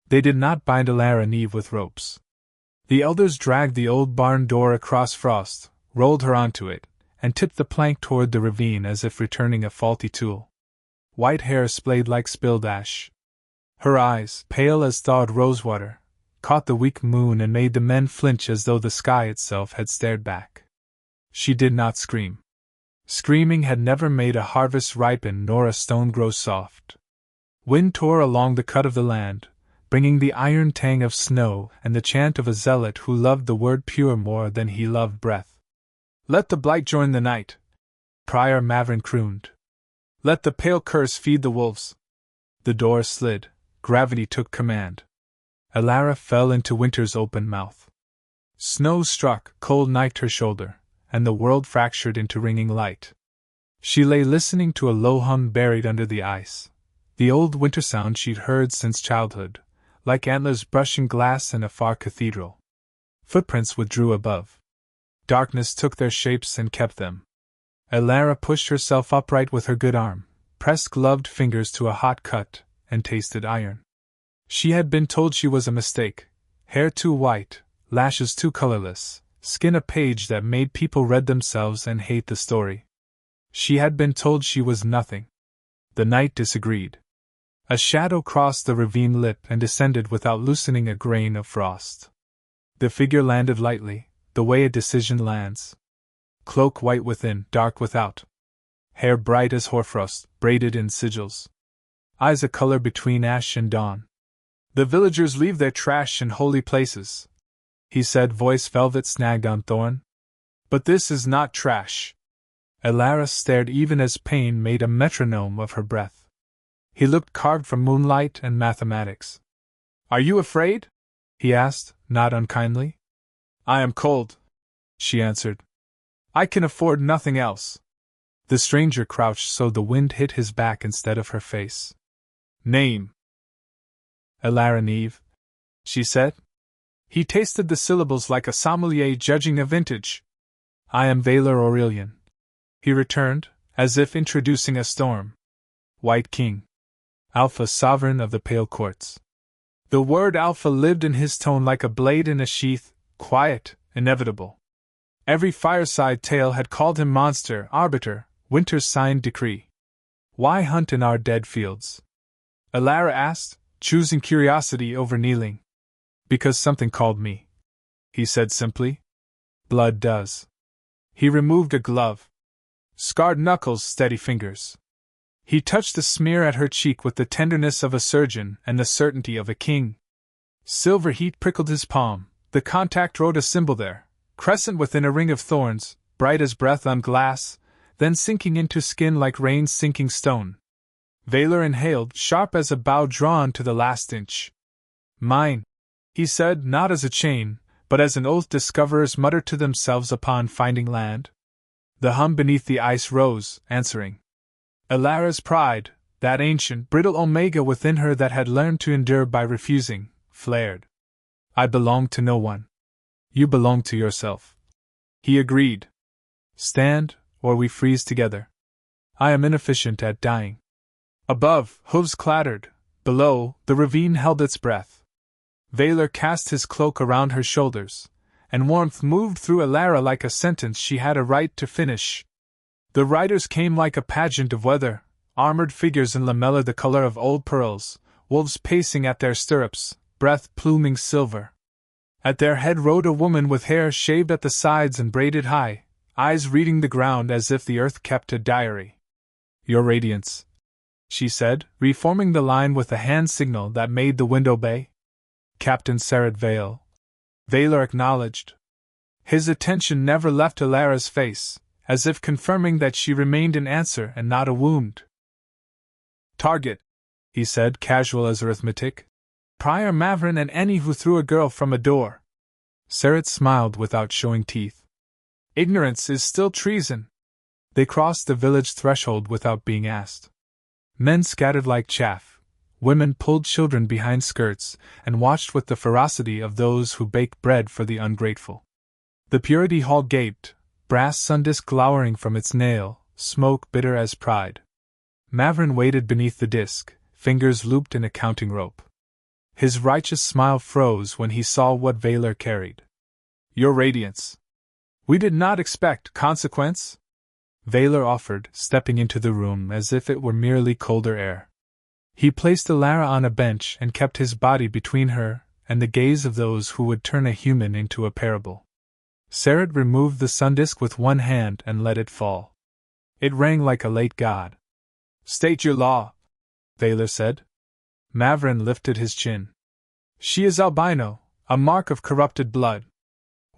They did not bind Elara Nieve with ropes. The elders dragged the old barn door across frost, rolled her onto it, and tipped the plank toward the ravine as if returning a faulty tool. White hair splayed like spilled ash. Her eyes, pale as thawed rosewater, caught the weak moon and made the men flinch as though the sky itself had stared back. She did not scream. Screaming had never made a harvest ripen nor a stone grow soft. Wind tore along the cut of the land, bringing the iron tang of snow and the chant of a zealot who loved the word pure more than he loved breath. "Let the blight join the night," Prior Mavrin crooned. "Let the pale curse feed the wolves." The door slid. Gravity took command. Elara fell into winter's open mouth. Snow struck, cold knifed her shoulder, and the world fractured into ringing light. She lay listening to a low hum buried under the ice, the old winter sound she'd heard since childhood, like antlers brushing glass in a far cathedral. Footprints withdrew above. Darkness took their shapes and kept them. Elara pushed herself upright with her good arm, pressed gloved fingers to a hot cut, and tasted iron. She had been told she was a mistake: hair too white, lashes too colorless, skin a page that made people read themselves and hate the story. She had been told she was nothing. The night disagreed. A shadow crossed the ravine lip and descended without loosening a grain of frost. The figure landed lightly, the way a decision lands. Cloak white within, dark without. Hair bright as hoarfrost, braided in sigils. Eyes a color between ash and dawn. "The villagers leave their trash in holy places," he said, voice velvet snagged on thorn. "But this is not trash." Elara stared even as pain made a metronome of her breath. He looked carved from moonlight and mathematics. "Are you afraid?" he asked, not unkindly. "I am cold," she answered. "I can afford nothing else." The stranger crouched so the wind hit his back instead of her face. "Name." "Elara Nieve," she said. He tasted the syllables like a sommelier judging a vintage. "I am Valar Aurelian," he returned, as if introducing a storm. "White King. Alpha Sovereign of the Pale Courts." The word Alpha lived in his tone like a blade in a sheath, quiet, inevitable. Every fireside tale had called him monster, arbiter, winter's signed decree. "Why hunt in our dead fields?" Elara asked, choosing curiosity over kneeling. "Because something called me," he said simply. "Blood does." He removed a glove. Scarred knuckles, steady fingers. He touched the smear at her cheek with the tenderness of a surgeon and the certainty of a king. Silver heat prickled his palm. The contact wrote a symbol there, crescent within a ring of thorns, bright as breath on glass, then sinking into skin like rain sinking stone. Valar inhaled, sharp as a bow drawn to the last inch. "Mine," he said, not as a chain, but as an oath discoverers mutter to themselves upon finding land. The hum beneath the ice rose, answering. Elara's pride, that ancient, brittle omega within her that had learned to endure by refusing, flared. "I belong to no one. You belong to yourself." He agreed. "Stand, or we freeze together. I am inefficient at dying." Above, hooves clattered. Below, the ravine held its breath. Valar cast his cloak around her shoulders, and warmth moved through Elara like a sentence she had a right to finish. The riders came like a pageant of weather, armored figures in lamella the color of old pearls, wolves pacing at their stirrups, breath pluming silver. At their head rode a woman with hair shaved at the sides and braided high, eyes reading the ground as if the earth kept a diary. "Your Radiance," she said, reforming the line with a hand signal that made the wind obey. "Captain Sarad Vale," Valar acknowledged. His attention never left Elara's face, as if confirming that she remained an answer and not a wound. "Target," he said, casual as arithmetic. "Prior Mavrin and any who threw a girl from a door." Sarad smiled without showing teeth. "Ignorance is still treason." They crossed the village threshold without being asked. Men scattered like chaff, women pulled children behind skirts, and watched with the ferocity of those who bake bread for the ungrateful. The Purity Hall gaped, brass sundisk glowering from its nail, smoke bitter as pride. Mavrin waited beneath the disk, fingers looped in a counting rope. His righteous smile froze when he saw what Vaylor carried. Your radiance. We did not expect consequence? Vaylor offered, stepping into the room as if it were merely colder air. He placed Elara on a bench and kept his body between her and the gaze of those who would turn a human into a parable. Sarah removed the sundisk with one hand and let it fall. It rang like a late god. State your law, Vaylor said. Mavrin lifted his chin. She is albino, a mark of corrupted blood.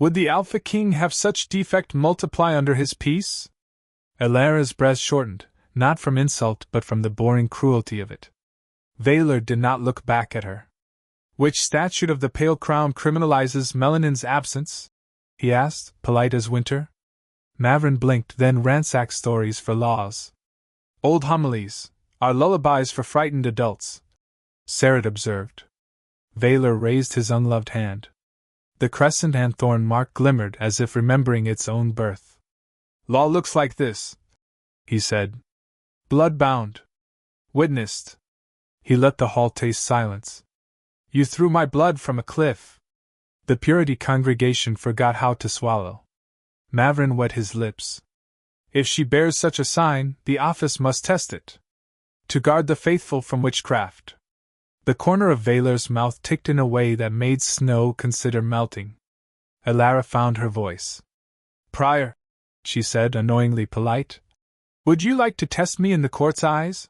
Would the Alpha King have such defect multiply under his peace? Elara's breast shortened, not from insult but from the boring cruelty of it. Vaylor did not look back at her. Which statute of the Pale Crown criminalizes melanin's absence? He asked, polite as winter. Mavrin blinked, then ransacked stories for laws. Old homilies are lullabies for frightened adults, Sarah observed. Vaylor raised his unloved hand. The crescent and thorn mark glimmered as if remembering its own birth. Law looks like this, he said. Blood-bound. Witnessed. He let the hall taste silence. You threw my blood from a cliff. The Purity congregation forgot how to swallow. Mavrin wet his lips. If she bears such a sign, the office must test it. To guard the faithful from witchcraft. The corner of Vaylor's mouth ticked in a way that made snow consider melting. Elara found her voice. Prior, she said, annoyingly polite. Would you like to test me in the court's eyes?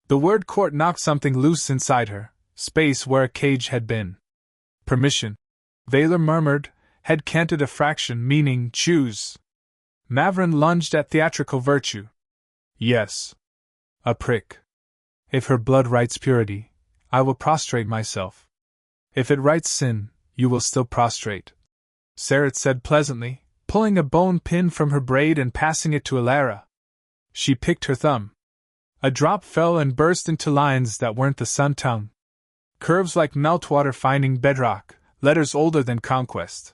The word court knocked something loose inside her, space where a cage had been. Permission, Vaylor murmured, head canted a fraction, meaning choose. Mavrin lunged at theatrical virtue. Yes. A prick. If her blood writes purity, I will prostrate myself. If it writes sin, you will still prostrate. Sarah said pleasantly, pulling a bone pin from her braid and passing it to Elara. She picked her thumb. A drop fell and burst into lines that weren't the sun tongue. Curves like meltwater finding bedrock, letters older than conquest.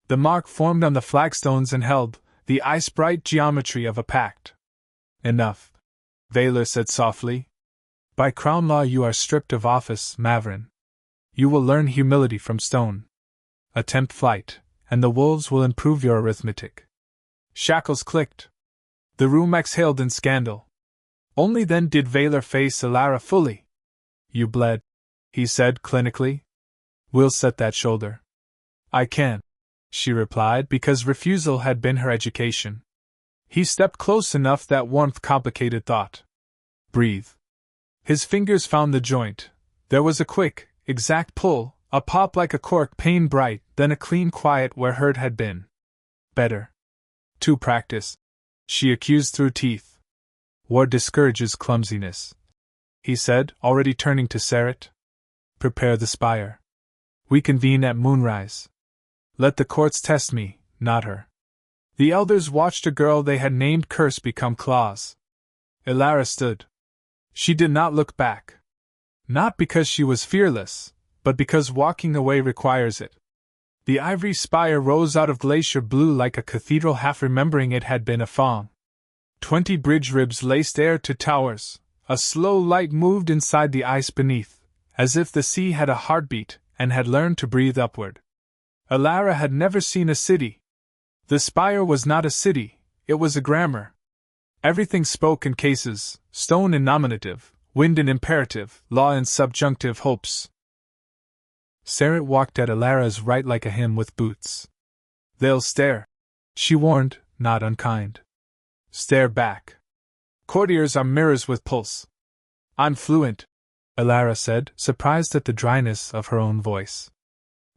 The mark formed on the flagstones and held the ice-bright geometry of a pact. Enough, Vaylor said softly. By crown law you are stripped of office, Mavrin. You will learn humility from stone. Attempt flight, and the wolves will improve your arithmetic. Shackles clicked. The room exhaled in scandal. Only then did Vaylor face Elara fully. You bled, he said clinically. We'll set that shoulder. I can, she replied, because refusal had been her education. He stepped close enough that warmth complicated thought. Breathe. His fingers found the joint. There was a quick, exact pull, a pop like a cork, pain bright, then a clean quiet where hurt had been. Better. To practice, she accused through teeth. War discourages clumsiness, he said, already turning to Sarah. Prepare the spire. We convene at moonrise. Let the courts test me, not her. The elders watched a girl they had named Curse become Claws. Elara stood. She did not look back. Not because she was fearless, but because walking away requires it. The ivory spire rose out of glacier blue like a cathedral, half remembering it had been a fawn. 20 bridge ribs laced air to towers. A slow light moved inside the ice beneath, as if the sea had a heartbeat and had learned to breathe upward. Elara had never seen a city. The spire was not a city, it was a grammar. Everything spoke in cases, stone in nominative, wind in imperative, law in subjunctive, hopes. Sarah walked at Elara's right like a hymn with boots. They'll stare, she warned, not unkind. Stare back. Courtiers are mirrors with pulse. I'm fluent, Elara said, surprised at the dryness of her own voice.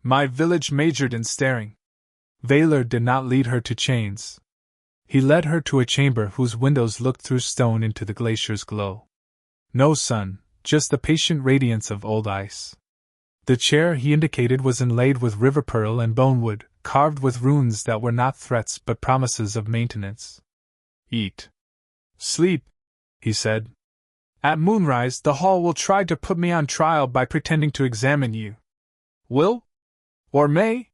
My village majored in staring. Vaylor did not lead her to chains. He led her to a chamber whose windows looked through stone into the glacier's glow. No sun, just the patient radiance of old ice. The chair he indicated was inlaid with river pearl and bonewood, carved with runes that were not threats but promises of maintenance. Eat. Sleep, he said. At moonrise, the hall will try to put me on trial by pretending to examine you. Will? Or may?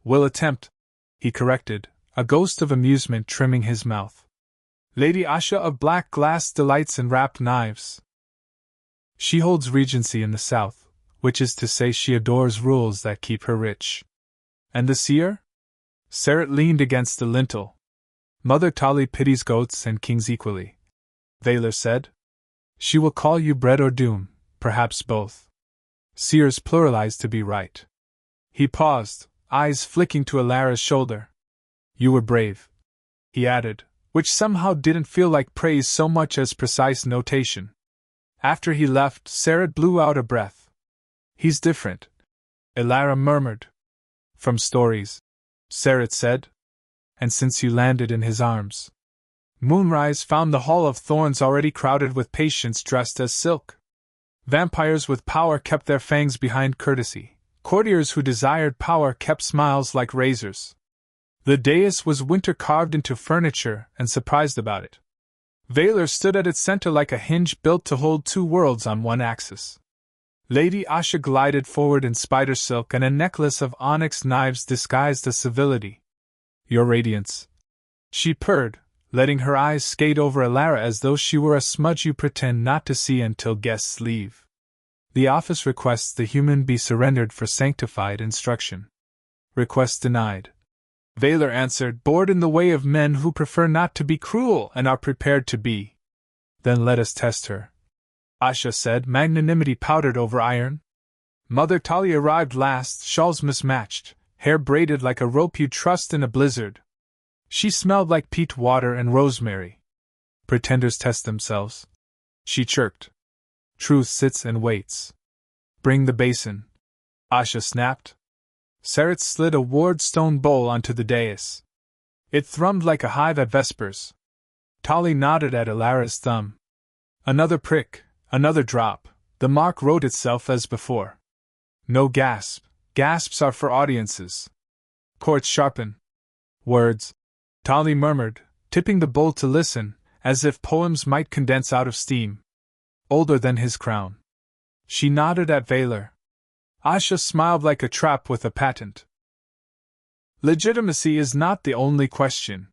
Will attempt, he corrected, a ghost of amusement trimming his mouth. Lady Asha of Black Glass delights in wrapped knives. She holds regency in the south, which is to say she adores rules that keep her rich. And the seer? Seret leaned against the lintel. Mother Tali pities goats and kings equally, Vaylor said. She will call you bread or doom, perhaps both. Seers pluralize to be right. He paused, eyes flicking to Elara's shoulder. You were brave, he added, which somehow didn't feel like praise so much as precise notation. After he left, Seret blew out a breath. He's different, Elara murmured. From stories, Seret said. And since you landed in his arms. Moonrise found the Hall of Thorns already crowded with patients dressed as silk. Vampires with power kept their fangs behind courtesy. Courtiers who desired power kept smiles like razors. The dais was winter-carved into furniture and surprised about it. Vaylor stood at its center like a hinge built to hold two worlds on one axis. Lady Asha glided forward in spider silk and a necklace of onyx knives disguised as civility. Your radiance, she purred, letting her eyes skate over Elara as though she were a smudge you pretend not to see until guests leave. The office requests the human be surrendered for sanctified instruction. Request denied. Vaylor answered, bored in the way of men who prefer not to be cruel and are prepared to be. Then let us test her, Asha said, magnanimity powdered over iron. Mother Tali arrived last, shawls mismatched, hair braided like a rope you'd trust in a blizzard. She smelled like peat water and rosemary. Pretenders test themselves, she chirped. Truth sits and waits. Bring the basin, Asha snapped. Seret slid a ward stone bowl onto the dais. It thrummed like a hive at vespers. Tali nodded at Elara's thumb. Another prick, another drop, the mark wrote itself as before. No gasp. Gasps are for audiences. Courts sharpen. Words, Tali murmured, tipping the bowl to listen, as if poems might condense out of steam. Older than his crown. She nodded at Vaylor. Asha smiled like a trap with a patent. Legitimacy is not the only question.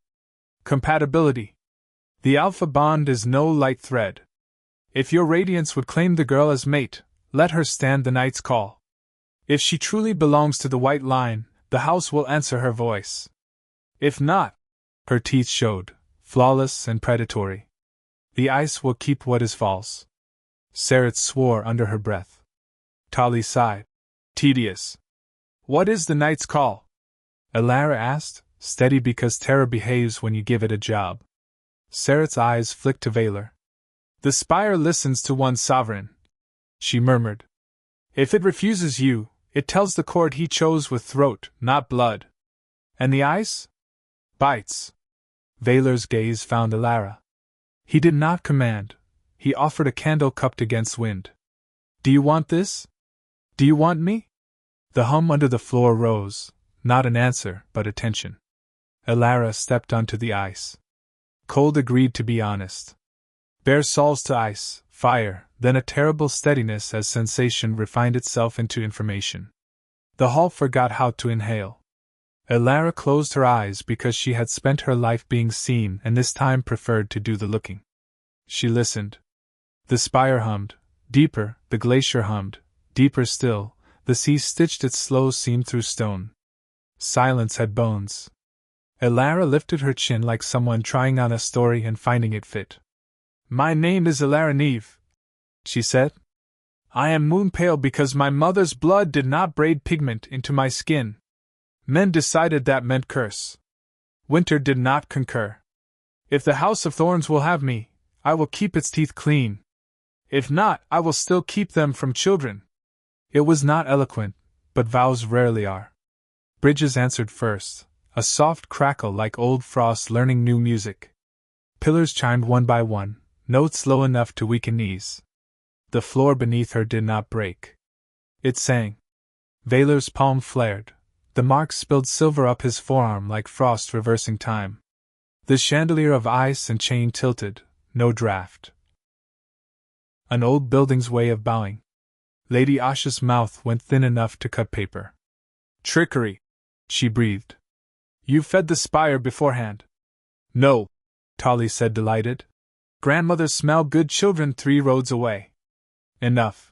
Compatibility. The alpha bond is no light thread. If your radiance would claim the girl as mate, let her stand the night's call. If she truly belongs to the white line, the house will answer her voice. If not, her teeth showed, flawless and predatory. The ice will keep what is false. Seret swore under her breath. Tali sighed. Tedious. What is the night's call? Elara asked, steady because terror behaves when you give it a job. Seret's eyes flicked to Vaylor. The spire listens to one sovereign, she murmured. If it refuses you, it tells the court he chose with throat, not blood. And the ice? Bites. Vaylor's gaze found Elara. He did not command. He offered a candle cupped against wind. Do you want this? Do you want me? The hum under the floor rose, not an answer, but attention. Elara stepped onto the ice. Cold agreed to be honest. Bare soles to ice, fire, then a terrible steadiness as sensation refined itself into information. The hall forgot how to inhale. Elara closed her eyes because she had spent her life being seen and this time preferred to do the looking. She listened. The spire hummed, deeper, the glacier hummed, deeper still, the sea stitched its slow seam through stone. Silence had bones. Elara lifted her chin like someone trying on a story and finding it fit. My name is Elara Nieve, she said. I am moon pale because my mother's blood did not braid pigment into my skin. Men decided that meant curse. Winter did not concur. If the House of Thorns will have me, I will keep its teeth clean. If not, I will still keep them from children. It was not eloquent, but vows rarely are. Bridges answered first, a soft crackle like old frost learning new music. Pillars chimed one by one, notes low enough to weaken knees. The floor beneath her did not break. It sang. Vaylor's palm flared. The mark spilled silver up his forearm like frost reversing time. The chandelier of ice and chain tilted, no draft. An old building's way of bowing. Lady Asha's mouth went thin enough to cut paper. Trickery, she breathed. You fed the spire beforehand. No, Tali said delighted. Grandmothers smell good children 3 roads away. Enough,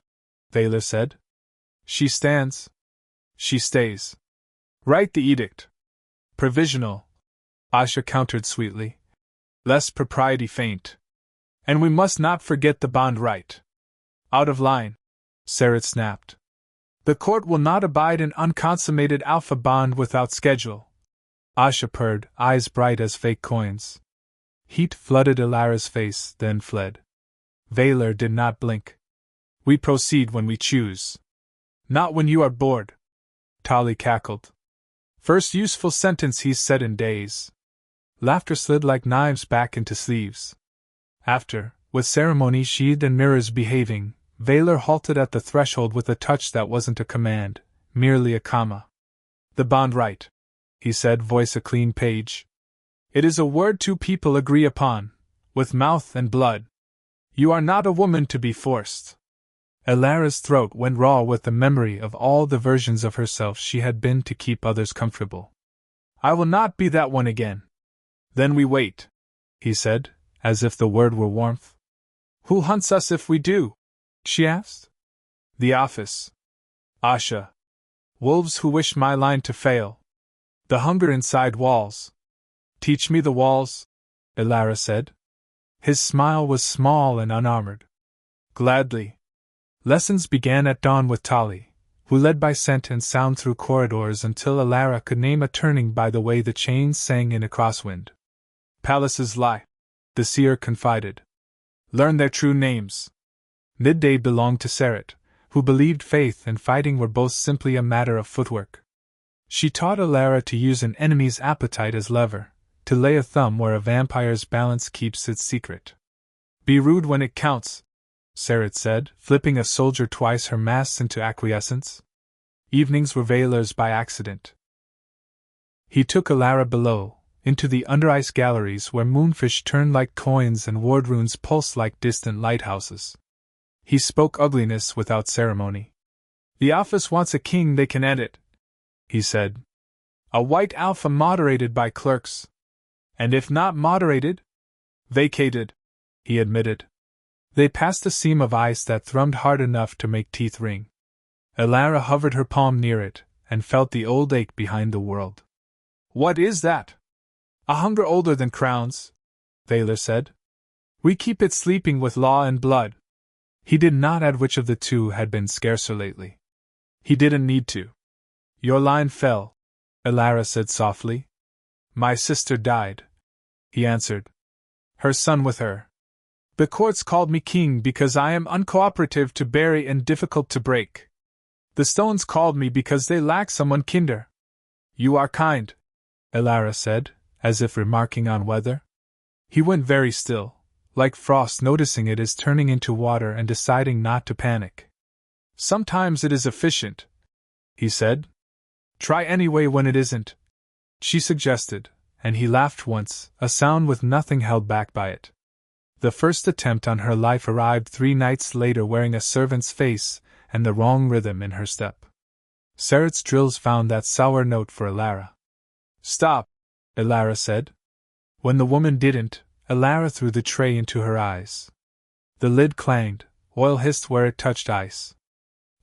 Vaylor said. She stands. She stays. Write the edict. Provisional, Asha countered sweetly. Lest propriety faint. And we must not forget the bond right. Out of line, Sarit snapped. The court will not abide an unconsummated alpha bond without schedule. Asha purred, eyes bright as fake coins. Heat flooded Elara's face, then fled. Valor did not blink. We proceed when we choose. Not when you are bored. Tali cackled. First useful sentence he's said in days. Laughter slid like knives back into sleeves. After, with ceremony sheathed and mirrors behaving, Valor halted at the threshold with a touch that wasn't a command, merely a comma. The bond right, he said, voice a clean page. It is a word two people agree upon, with mouth and blood. You are not a woman to be forced. Elara's throat went raw with the memory of all the versions of herself she had been to keep others comfortable. I will not be that one again. Then we wait, he said, as if the word were warmth. Who hunts us if we do? She asked. The office. Asha. Wolves who wish my line to fail. The hunger inside walls. Teach me the walls, Elara said. His smile was small and unarmored. Gladly. Lessons began at dawn with Tali, who led by scent and sound through corridors until Elara could name a turning by the way the chains sang in a crosswind. Palaces lie, the seer confided. Learn their true names. Midday belonged to Sarit, who believed faith and fighting were both simply a matter of footwork. She taught Elara to use an enemy's appetite as lever, to lay a thumb where a vampire's balance keeps its secret. Be rude when it counts, Sarit said, flipping a soldier twice her masts into acquiescence. Evenings were Valor's by accident. He took Elara below, into the under-ice galleries where moonfish turned like coins and ward runes pulsed like distant lighthouses. He spoke ugliness without ceremony. The office wants a king they can edit, he said. A white alpha moderated by clerks. And if not moderated? Vacated, he admitted. They passed a seam of ice that thrummed hard enough to make teeth ring. Elara hovered her palm near it, and felt the old ache behind the world. What is that? A hunger older than crowns, Valor said. We keep it sleeping with law and blood. He did not add which of the two had been scarcer lately. He didn't need to. Your line fell, Elara said softly. My sister died, he answered. Her son with her. The courts called me king because I am uncooperative to bury and difficult to break. The stones called me because they lack someone kinder. You are kind, Elara said, as if remarking on weather. He went very still, like frost noticing it is turning into water and deciding not to panic. Sometimes it is efficient, he said. Try anyway when it isn't, she suggested, and he laughed once, a sound with nothing held back by it. The first attempt on her life arrived 3 nights later wearing a servant's face and the wrong rhythm in her step. Sarit's drills found that sour note for Elara. Stop, Elara said. When the woman didn't, Elara threw the tray into her eyes. The lid clanged, oil hissed where it touched ice.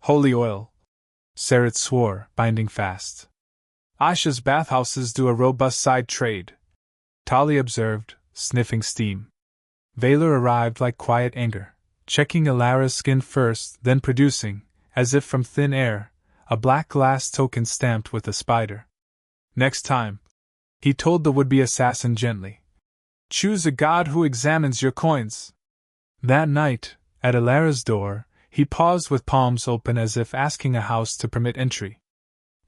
Holy oil, Sarit swore, binding fast. Asha's bathhouses do a robust side trade, Tali observed, sniffing steam. Valor arrived like quiet anger, checking Elara's skin first, then producing, as if from thin air, a black glass token stamped with a spider. Next time, he told the would-be assassin gently, choose a god who examines your coins. That night, at Elara's door, he paused with palms open as if asking a house to permit entry.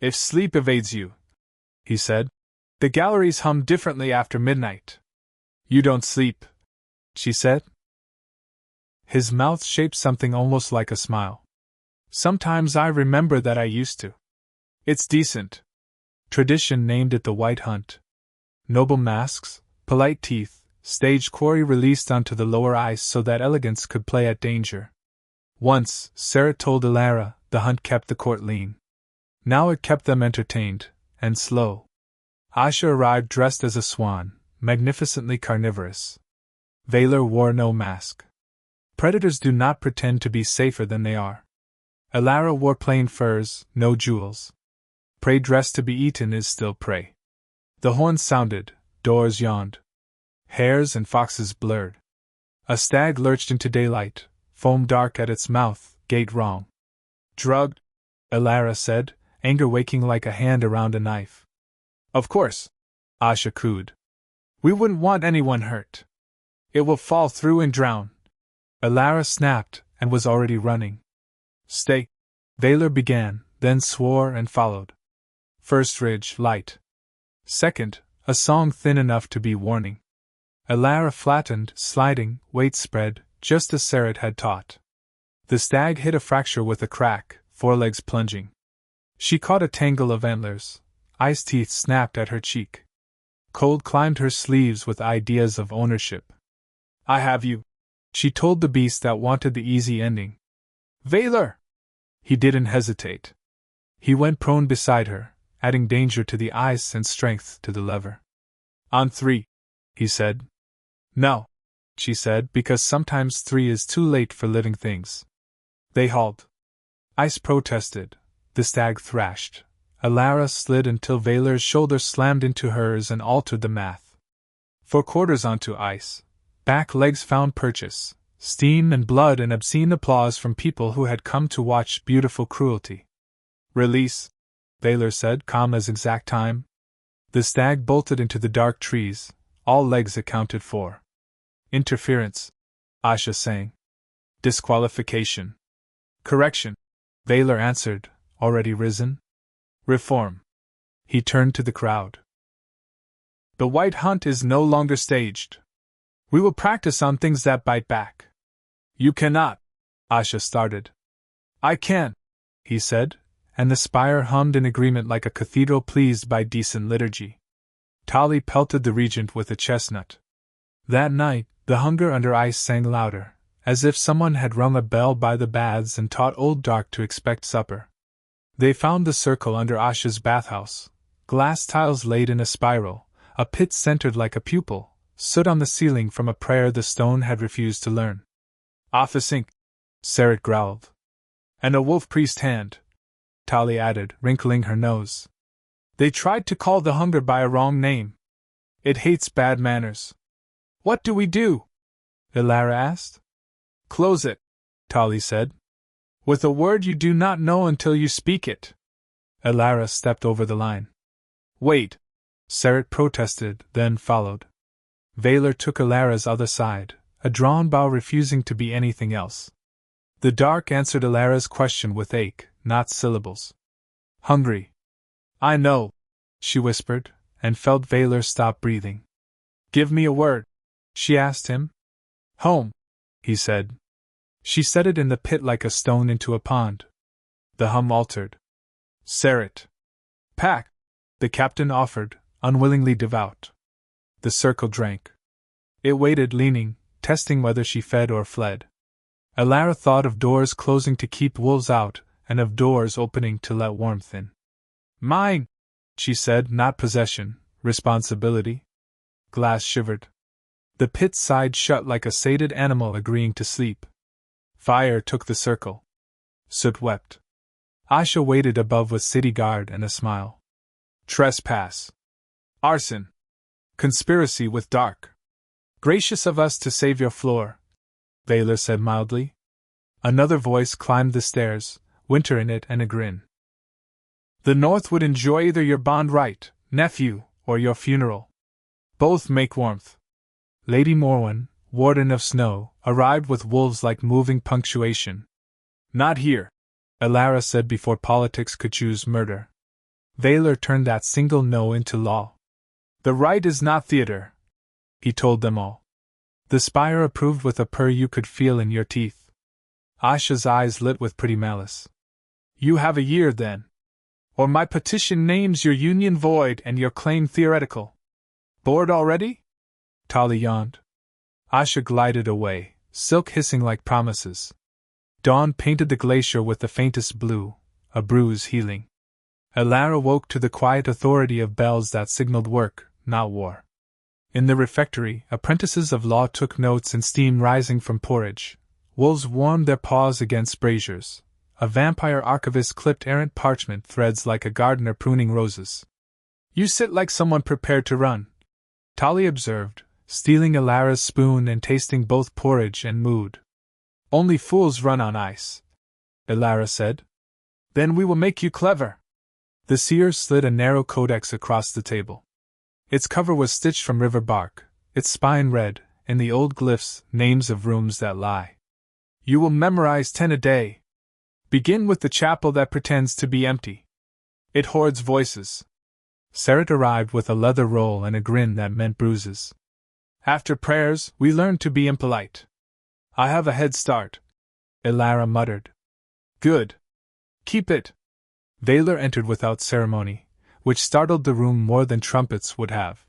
If sleep evades you, he said, the galleries hum differently after midnight. You don't sleep, she said. His mouth shaped something almost like a smile. Sometimes I remember that I used to. It's decent. Tradition named it the White Hunt. Noble masks, polite teeth, stage quarry released onto the lower ice so that elegance could play at danger. Once, Sarit told Elara, the hunt kept the court lean. Now it kept them entertained, and slow. Asha arrived dressed as a swan, magnificently carnivorous. Valor wore no mask. Predators do not pretend to be safer than they are. Elara wore plain furs, no jewels. Prey dressed to be eaten is still prey. The horns sounded, doors yawned. Hares and foxes blurred. A stag lurched into daylight, foam dark at its mouth, gait wrong. Drugged? Elara said, anger waking like a hand around a knife. Of course, Asha cooed. We wouldn't want anyone hurt. It will fall through and drown. Elara snapped, and was already running. Stay, Valor began, then swore and followed. First ridge, light. Second, a song thin enough to be warning. Elara flattened, sliding, weight spread, just as Sarat had taught. The stag hit a fracture with a crack, forelegs plunging. She caught a tangle of antlers. Ice teeth snapped at her cheek. Cold climbed her sleeves with ideas of ownership. I have you, she told the beast that wanted the easy ending. Valor! He didn't hesitate. He went prone beside her, adding danger to the ice and strength to the lever. On 3, he said. No, she said, because sometimes 3 is too late for living things. They hauled. Ice protested. The stag thrashed. Elara slid until Valor's shoulder slammed into hers and altered the math. 4 quarters onto ice. Back legs found purchase. Steam and blood and obscene applause from people who had come to watch beautiful cruelty. Release, Valor said, calm as exact time. The stag bolted into the dark trees, all legs accounted for. Interference, Asha sang. Disqualification. Correction, Valor answered, already risen. Reform. He turned to the crowd. The white hunt is no longer staged. We will practice on things that bite back. You cannot, Asha started. I can, he said, and the spire hummed in agreement like a cathedral pleased by decent liturgy. Tali pelted the regent with a chestnut. That night, the hunger under ice sang louder, as if someone had rung a bell by the baths and taught Old Dark to expect supper. They found the circle under Asha's bathhouse, glass tiles laid in a spiral, a pit centered like a pupil, soot on the ceiling from a prayer the stone had refused to learn. Office ink, Sarat growled. And a wolf priest hand, Tali added, wrinkling her nose. They tried to call the hunger by a wrong name. It hates bad manners. What do we do? Elara asked. Close it, Tali said. With a word you do not know until you speak it. Elara stepped over the line. Wait, Sarat protested, then followed. Valor took Elara's other side, a drawn bow refusing to be anything else. The dark answered Elara's question with ache, not syllables. Hungry. I know, she whispered, and felt Valor stop breathing. Give me a word, she asked him. Home, he said. She set it in the pit like a stone into a pond. The hum altered. Sarat. Pack, the captain offered, unwillingly devout. The circle drank. It waited leaning, testing whether she fed or fled. Elara thought of doors closing to keep wolves out, and of doors opening to let warmth in. Mine, she said, not possession, responsibility. Glass shivered. The pit sighed shut like a sated animal agreeing to sleep. Fire took the circle. Soot wept. Asha waited above with city guard and a smile. Trespass. Arson. Conspiracy with dark. Gracious of us to save your floor, Valor said mildly. Another voice climbed the stairs, winter in it and a grin. The North would enjoy either your bond right, nephew, or your funeral. Both make warmth. Lady Morwen, Warden of Snow, arrived with wolves like moving punctuation. Not here, Elara said before politics could choose murder. Valor turned that single no into law. The right is not theater, he told them all. The spire approved with a purr you could feel in your teeth. Asha's eyes lit with pretty malice. You have a year, then. Or my petition names your union void and your claim theoretical. Bored already? Tali yawned. Asha glided away, silk hissing like promises. Dawn painted the glacier with the faintest blue, a bruise healing. Elara woke to the quiet authority of bells that signaled work, not war. In the refectory, apprentices of law took notes in steam rising from porridge. Wolves warmed their paws against braziers. A vampire archivist clipped errant parchment threads like a gardener pruning roses. You sit like someone prepared to run, Tali observed, stealing Elara's spoon and tasting both porridge and mood. Only fools run on ice, Elara said. Then we will make you clever. The seer slid a narrow codex across the table. Its cover was stitched from river bark, its spine read, in the old glyphs, names of rooms that lie. You will memorize 10 a day. Begin with the chapel that pretends to be empty. It hoards voices. Sarat arrived with a leather roll and a grin that meant bruises. After prayers, we learn to be impolite. I have a head start, Elara muttered. Good. Keep it. Vaylor entered without ceremony, which startled the room more than trumpets would have.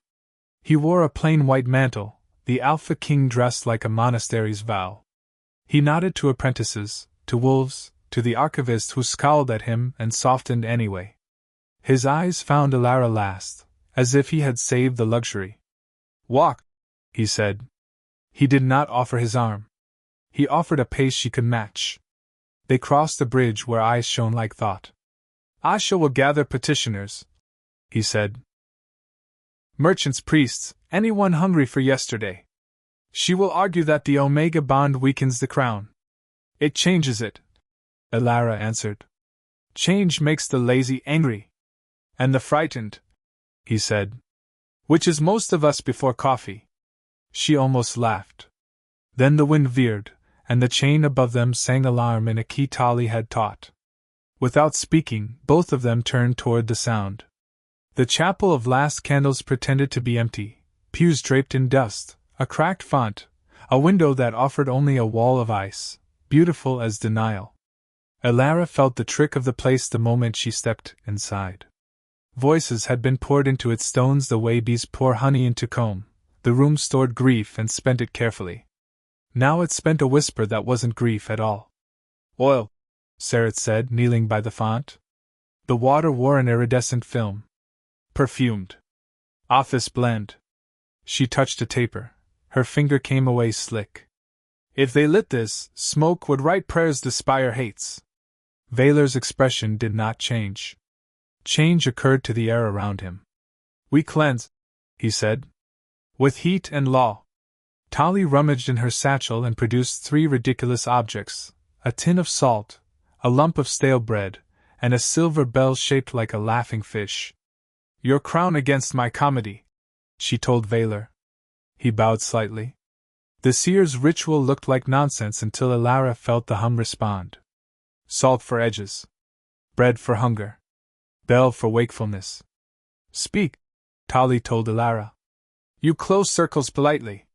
He wore a plain white mantle, the Alpha King dressed like a monastery's vow. He nodded to apprentices, to wolves, to the archivist who scowled at him and softened anyway. His eyes found Elara last, as if he had saved the luxury. Walk, he said. He did not offer his arm. He offered a pace she could match. They crossed the bridge where eyes shone like thought. Asha will gather petitioners, he said. Merchants, priests, anyone hungry for yesterday. She will argue that the Omega bond weakens the crown. It changes it, Elara answered. Change makes the lazy angry. And the frightened, he said. Which is most of us before coffee. She almost laughed. Then the wind veered, and the chain above them sang alarm in a key Tali had taught. Without speaking, both of them turned toward the sound. The chapel of last candles pretended to be empty, pews draped in dust, a cracked font, a window that offered only a wall of ice, beautiful as denial. Elara felt the trick of the place the moment she stepped inside. Voices had been poured into its stones the way bees pour honey into comb. The room stored grief and spent it carefully. Now it spent a whisper that wasn't grief at all. Oil, Sarat said, kneeling by the font. The water wore an iridescent film. Perfumed. Office blend. She touched a taper. Her finger came away slick. If they lit this, smoke would write prayers the spire hates. Vaylor's expression did not change. Change occurred to the air around him. We cleanse, he said. With heat and law. Tali rummaged in her satchel and produced 3 ridiculous objects, a tin of salt, a lump of stale bread, and a silver bell shaped like a laughing fish. Your crown against my comedy, she told Vaylor. He bowed slightly. The seer's ritual looked like nonsense until Elara felt the hum respond. Salt for edges. Bread for hunger. Bell for wakefulness. Speak, Tali told Elara. You close circles politely.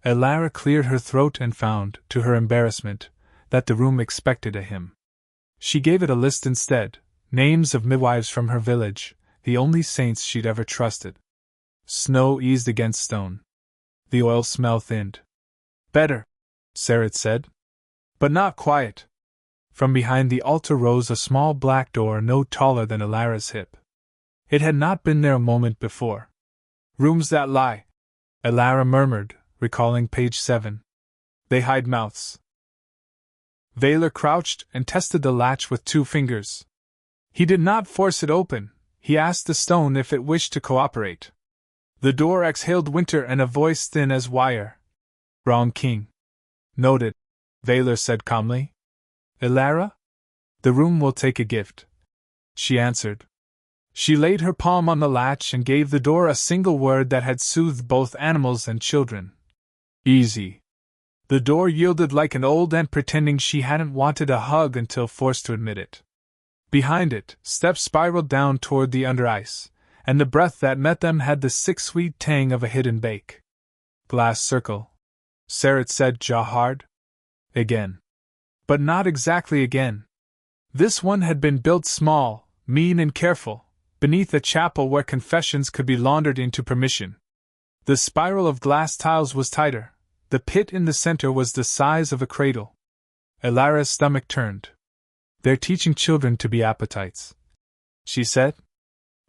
Elara cleared her throat and found, to her embarrassment, that the room expected a hymn. She gave it a list instead, names of midwives from her village, the only saints she'd ever trusted. Snow eased against stone. The oil smell thinned. Better, Sarat said. But not quiet. From behind the altar rose a small black door no taller than Elara's hip. It had not been there a moment before. Rooms that lie, Elara murmured, recalling page 7. They hide mouths. Vaylor crouched and tested the latch with 2 fingers. He did not force it open, he asked the stone if it wished to cooperate. The door exhaled winter and a voice thin as wire. Wrong king. Noted, Vaylor said calmly. Elara? The room will take a gift, she answered. She laid her palm on the latch and gave the door a single word that had soothed both animals and children. Easy. The door yielded like an old aunt pretending she hadn't wanted a hug until forced to admit it. Behind it, steps spiraled down toward the under ice, and the breath that met them had the sick sweet tang of a hidden bake. Glass circle, Sarat said, jaw hard. Again. But not exactly again. This one had been built small, mean and careful, beneath a chapel where confessions could be laundered into permission. The spiral of glass tiles was tighter. The pit in the center was the size of a cradle. Elara's stomach turned. They're teaching children to be appetites, she said.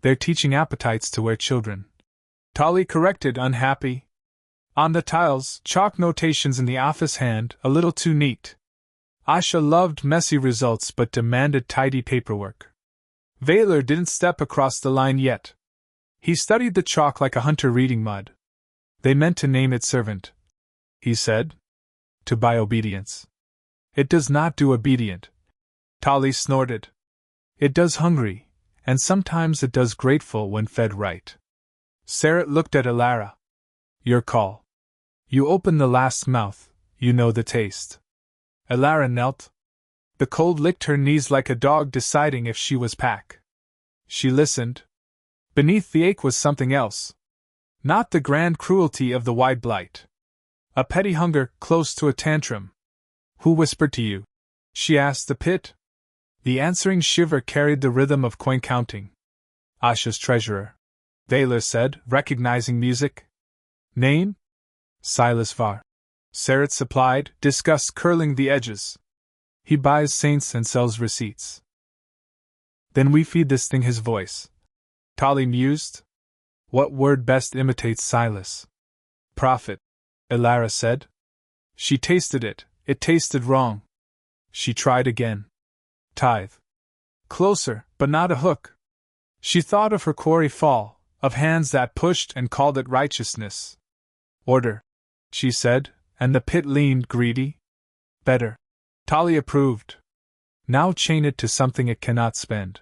They're teaching appetites to wear children. Tali corrected, unhappy. On the tiles, chalk notations in the office hand, a little too neat. Asha loved messy results but demanded tidy paperwork. Vaylor didn't step across the line yet. He studied the chalk like a hunter reading mud. They meant to name it servant, he said. To buy obedience. It does not do obedient. Tali snorted. It does hungry, and sometimes it does grateful when fed right. Sarah looked at Elara. Your call. You open the last mouth, you know the taste. Elara knelt. The cold licked her knees like a dog deciding if she was pack. She listened. Beneath the ache was something else. Not the grand cruelty of the wide blight. A petty hunger close to a tantrum. Who whispered to you? She asked the pit. The answering shiver carried the rhythm of coin counting. Asha's treasurer. Vaylor said, recognizing music. Name? Silas Var. Sarat supplied, disgust curling the edges. He buys saints and sells receipts. Then we feed this thing his voice. Tali mused. What word best imitates Silas? Prophet, Elara said. She tasted it. It tasted wrong. She tried again. Tithe. Closer, but not a hook. She thought of her quarry fall, of hands that pushed and called it righteousness. Order, she said, and the pit leaned greedy. Better. Tali approved. Now chain it to something it cannot spend.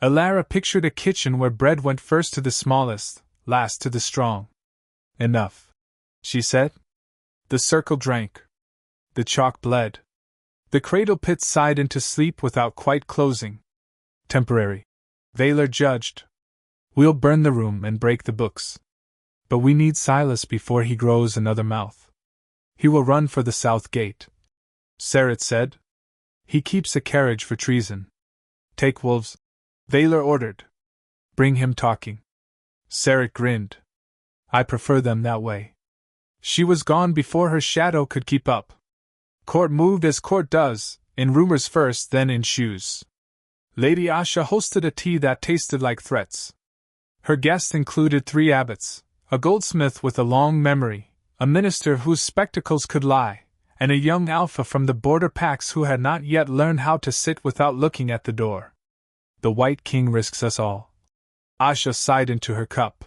Elara pictured a kitchen where bread went first to the smallest, last to the strong. Enough, she said. The circle drank. The chalk bled. The cradle pit sighed into sleep without quite closing. Temporary. Vaylor judged. We'll burn the room and break the books. But we need Silas before he grows another mouth. He will run for the south gate. Sarat said. He keeps a carriage for treason. Take wolves. Vaylor ordered. Bring him talking. Sarat grinned. I prefer them that way. She was gone before her shadow could keep up. Court moved as court does, in rumors first, then in shoes. Lady Asha hosted a tea that tasted like threats. Her guests included 3 abbots, a goldsmith with a long memory, a minister whose spectacles could lie, and a young alpha from the border packs who had not yet learned how to sit without looking at the door. The White King risks us all. Asha sighed into her cup.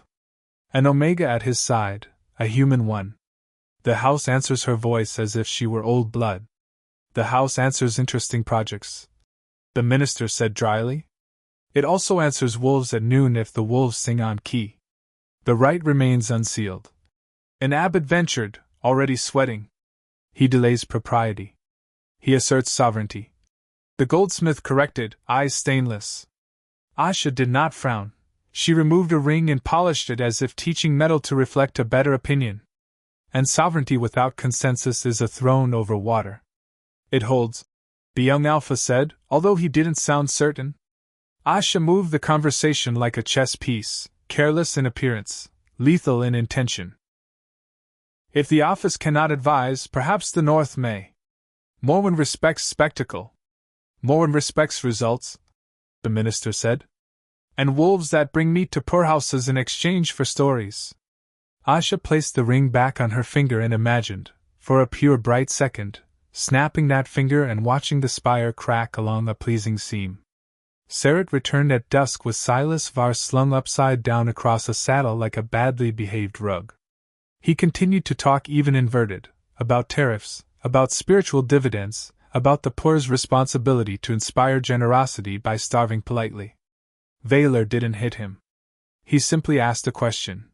An Omega at his side, a human one. The house answers her voice as if she were old blood. The house answers interesting projects. The minister said dryly. It also answers wolves at noon if the wolves sing on key. The right remains unsealed. An abbot ventured, already sweating. He delays propriety. He asserts sovereignty. The goldsmith corrected, eyes stainless. Asha did not frown. She removed a ring and polished it as if teaching metal to reflect a better opinion. And sovereignty without consensus is a throne over water. It holds, the young alpha said, although he didn't sound certain. Asha moved the conversation like a chess piece, careless in appearance, lethal in intention. If the office cannot advise, perhaps the North may. Morwen respects spectacle. Morwen respects results, the minister said. And wolves that bring meat to poorhouses in exchange for stories. Asha placed the ring back on her finger and imagined, for a pure bright second, snapping that finger and watching the spire crack along a pleasing seam. Sarat returned at dusk with Silas Var slung upside down across a saddle like a badly behaved rug. He continued to talk even inverted, about tariffs, about spiritual dividends, about the poor's responsibility to inspire generosity by starving politely. Vaylor didn't hit him. He simply asked a question.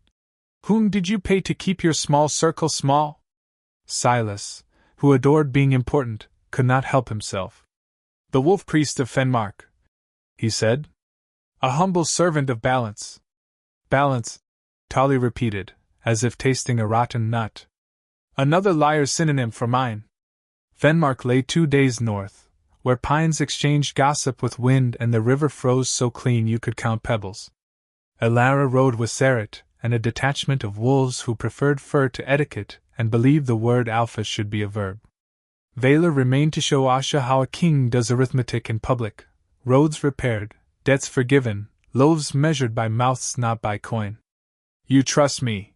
Whom did you pay to keep your small circle small? Silas, who adored being important, could not help himself. The wolf priest of Fenmark, he said. A humble servant of balance. Balance, Tali repeated, as if tasting a rotten nut. Another liar's synonym for mine. Fenmark lay 2 days north, where pines exchanged gossip with wind and the river froze so clean you could count pebbles. Elara rode with Sarat, and a detachment of wolves who preferred fur to etiquette and believed the word alpha should be a verb. Vaylor remained to show Asha how a king does arithmetic in public, roads repaired, debts forgiven, loaves measured by mouths not by coin. You trust me,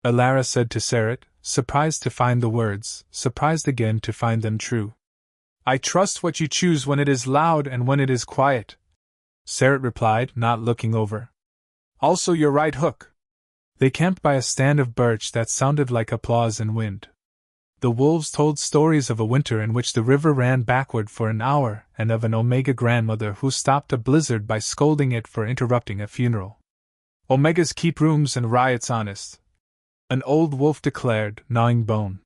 Elara said to Sarat, surprised to find the words, surprised again to find them true. I trust what you choose when it is loud and when it is quiet, Sarah replied, not looking over. Also your right hook. They camped by a stand of birch that sounded like applause and wind. The wolves told stories of a winter in which the river ran backward for an hour and of an Omega grandmother who stopped a blizzard by scolding it for interrupting a funeral. Omegas keep rooms and riots honest, an old wolf declared, gnawing bone.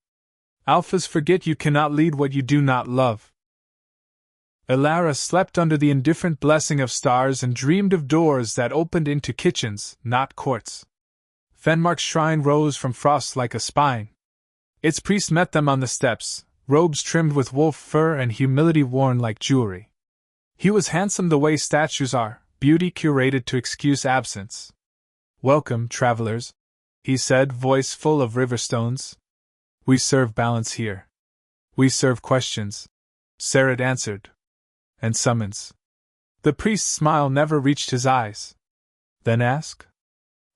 Alphas forget you cannot lead what you do not love. Elara slept under the indifferent blessing of stars and dreamed of doors that opened into kitchens, not courts. Fenmark's shrine rose from frost like a spine. Its priest met them on the steps, robes trimmed with wolf fur and humility worn like jewelry. He was handsome the way statues are, beauty curated to excuse absence. Welcome, travelers, he said, voice full of river stones. We serve balance here. We serve questions, Sarah answered. And summons. The priest's smile never reached his eyes. Then ask?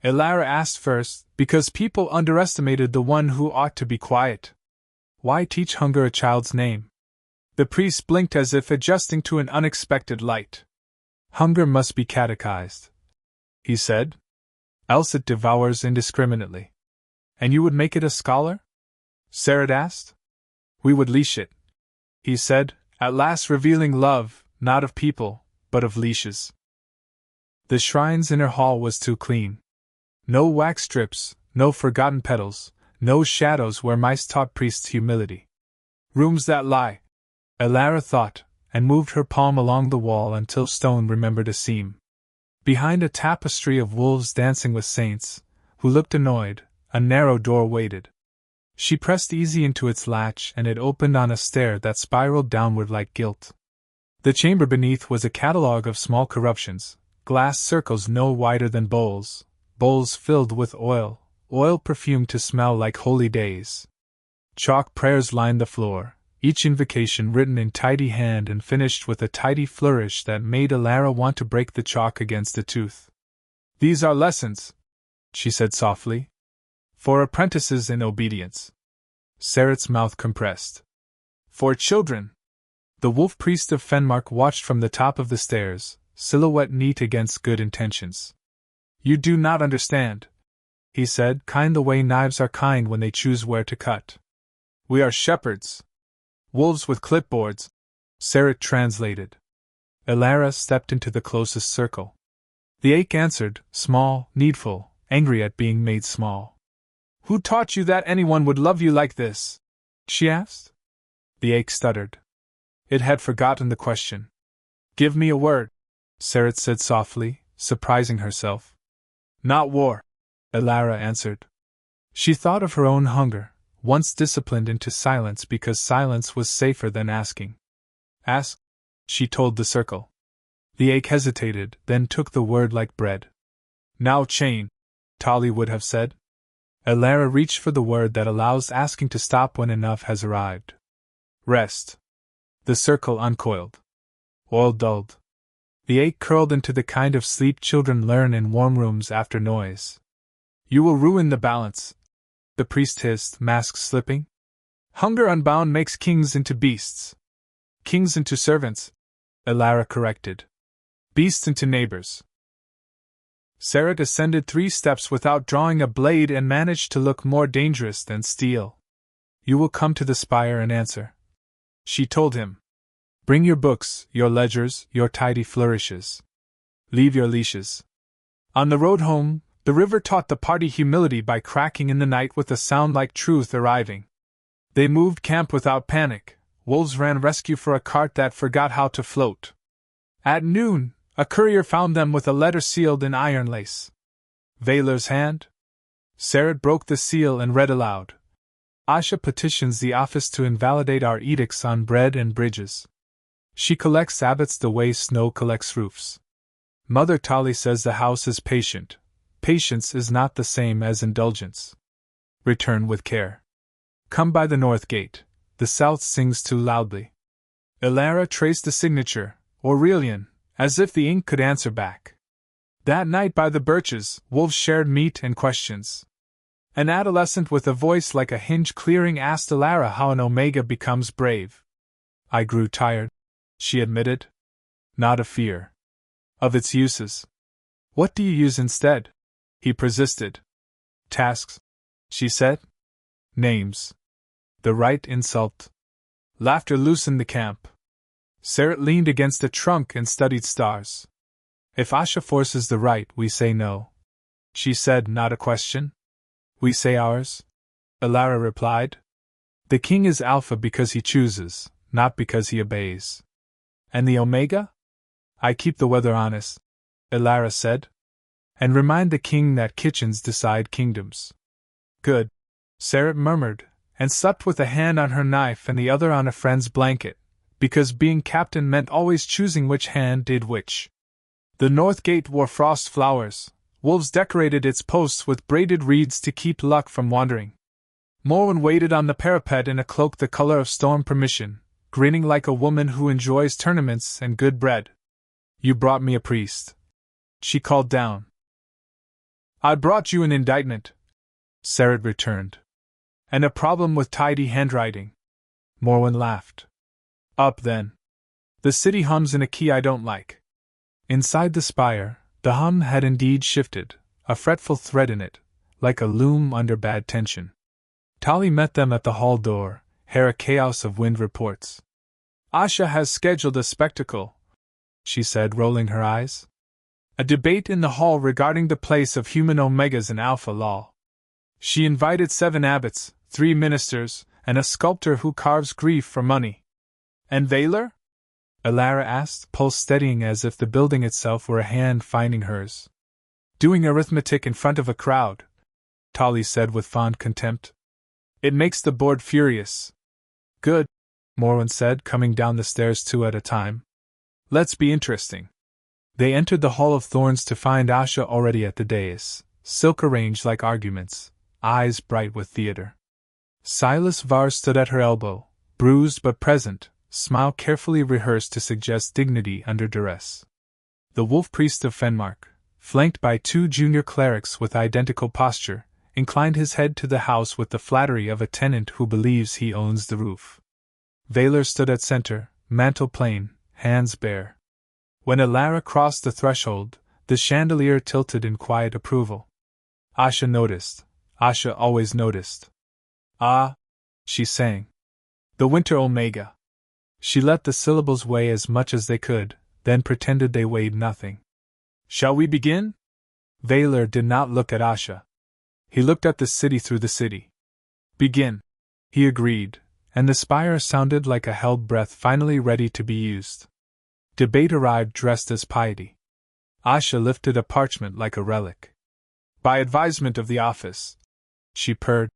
Elara asked first, because people underestimated the one who ought to be quiet. Why teach hunger a child's name? The priest blinked as if adjusting to an unexpected light. Hunger must be catechized, he said. Else it devours indiscriminately. And you would make it a scholar? Sarah asked. We would leash it, he said, at last revealing love, not of people, but of leashes. The shrine's inner hall was too clean. No wax strips, no forgotten petals, no shadows where mice taught priests humility. Rooms that lie, Elara thought, and moved her palm along the wall until stone remembered a seam. Behind a tapestry of wolves dancing with saints, who looked annoyed, a narrow door waited. She pressed easy into its latch and it opened on a stair that spiraled downward like gilt. The chamber beneath was a catalogue of small corruptions, glass circles no wider than bowls, bowls filled with oil, oil perfumed to smell like holy days. Chalk prayers lined the floor, each invocation written in tidy hand and finished with a tidy flourish that made Elara want to break the chalk against a tooth. These are lessons, she said softly, for apprentices in obedience. Sarah's mouth compressed. For children. The wolf priest of Fenmark watched from the top of the stairs, silhouette neat against good intentions. You do not understand, he said, kind the way knives are kind when they choose where to cut. We are shepherds. Wolves with clipboards, Sarah translated. Elara stepped into the closest circle. The ache answered, small, needful, angry at being made small. Who taught you that anyone would love you like this? She asked. The ache stuttered. It had forgotten the question. Give me a word, Sarah said softly, surprising herself. Not war, Elara answered. She thought of her own hunger, once disciplined into silence because silence was safer than asking. Ask, she told the circle. The ache hesitated, then took the word like bread. Now chain, Tali would have said. Elara reached for the word that allows asking to stop when enough has arrived. Rest. The circle uncoiled. Oil dulled. The ache curled into the kind of sleep children learn in warm rooms after noise. You will ruin the balance, the priest hissed, mask slipping. Hunger unbound makes kings into beasts. Kings into servants, Elara corrected. Beasts into neighbors. Sarah descended 3 steps without drawing a blade and managed to look more dangerous than steel. You will come to the spire and answer, she told him. Bring your books, your ledgers, your tidy flourishes. Leave your leashes. On the road home, the river taught the party humility by cracking in the night with a sound like truth arriving. They moved camp without panic. Wolves ran rescue for a cart that forgot how to float. At noon, a courier found them with a letter sealed in iron lace. Valer's hand? Sarah broke the seal and read aloud. Asha petitions the office to invalidate our edicts on bread and bridges. She collects abbots the way snow collects roofs. Mother Tali says the house is patient. Patience is not the same as indulgence. Return with care. Come by the north gate. The south sings too loudly. Elara traced the signature, Aurelian, as if the ink could answer back. That night by the birches, wolves shared meat and questions. An adolescent with a voice like a hinge clearing asked Elara how an Omega becomes brave. I grew tired, she admitted. Not of fear. Of its uses. What do you use instead? He persisted. Tasks, she said. Names. The right insult. Laughter loosened the camp. Sarah leaned against a trunk and studied stars. If Asha forces the right, we say no. She said, not a question. We say ours. Elara replied. The king is Alpha because he chooses, not because he obeys. And the Omega? I keep the weather honest, Elara said. And remind the king that kitchens decide kingdoms. Good, Sarah murmured, and slept with a hand on her knife and the other on a friend's blanket, because being captain meant always choosing which hand did which. The north gate wore frost flowers. Wolves decorated its posts with braided reeds to keep luck from wandering. Morwen waited on the parapet in a cloak the color of storm permission, grinning like a woman who enjoys tournaments and good bread. You brought me a priest, she called down. I brought you an indictment, Sarah returned. And a problem with tidy handwriting. Morwen laughed. Up then. The city hums in a key I don't like. Inside the spire, the hum had indeed shifted, a fretful thread in it, like a loom under bad tension. Tali met them at the hall door, hair a chaos of wind reports. Asha has scheduled a spectacle, she said, rolling her eyes. A debate in the hall regarding the place of human omegas in Alpha law. She invited 7 abbots, 3 ministers, and a sculptor who carves grief for money. And Vaylor? Elara asked, pulse steadying as if the building itself were a hand finding hers. Doing arithmetic in front of a crowd, Tali said with fond contempt. It makes the board furious. Good, Morwen said, coming down the stairs 2 at a time. Let's be interesting. They entered the Hall of Thorns to find Asha already at the dais, silk arranged like arguments, eyes bright with theater. Silas Var stood at her elbow, bruised but present, smile carefully rehearsed to suggest dignity under duress. The wolf priest of Fenmark, flanked by 2 junior clerics with identical posture, inclined his head to the house with the flattery of a tenant who believes he owns the roof. Vaylor stood at center, mantle plain, hands bare. When Elara crossed the threshold, the chandelier tilted in quiet approval. Asha noticed. Asha always noticed. Ah, she sang. The winter omega. She let the syllables weigh as much as they could, then pretended they weighed nothing. Shall we begin? Vaylor did not look at Asha. He looked at the city through the city. Begin, he agreed, and the spire sounded like a held breath finally ready to be used. Debate arrived dressed as piety. Asha lifted a parchment like a relic. By advisement of the office, she purred,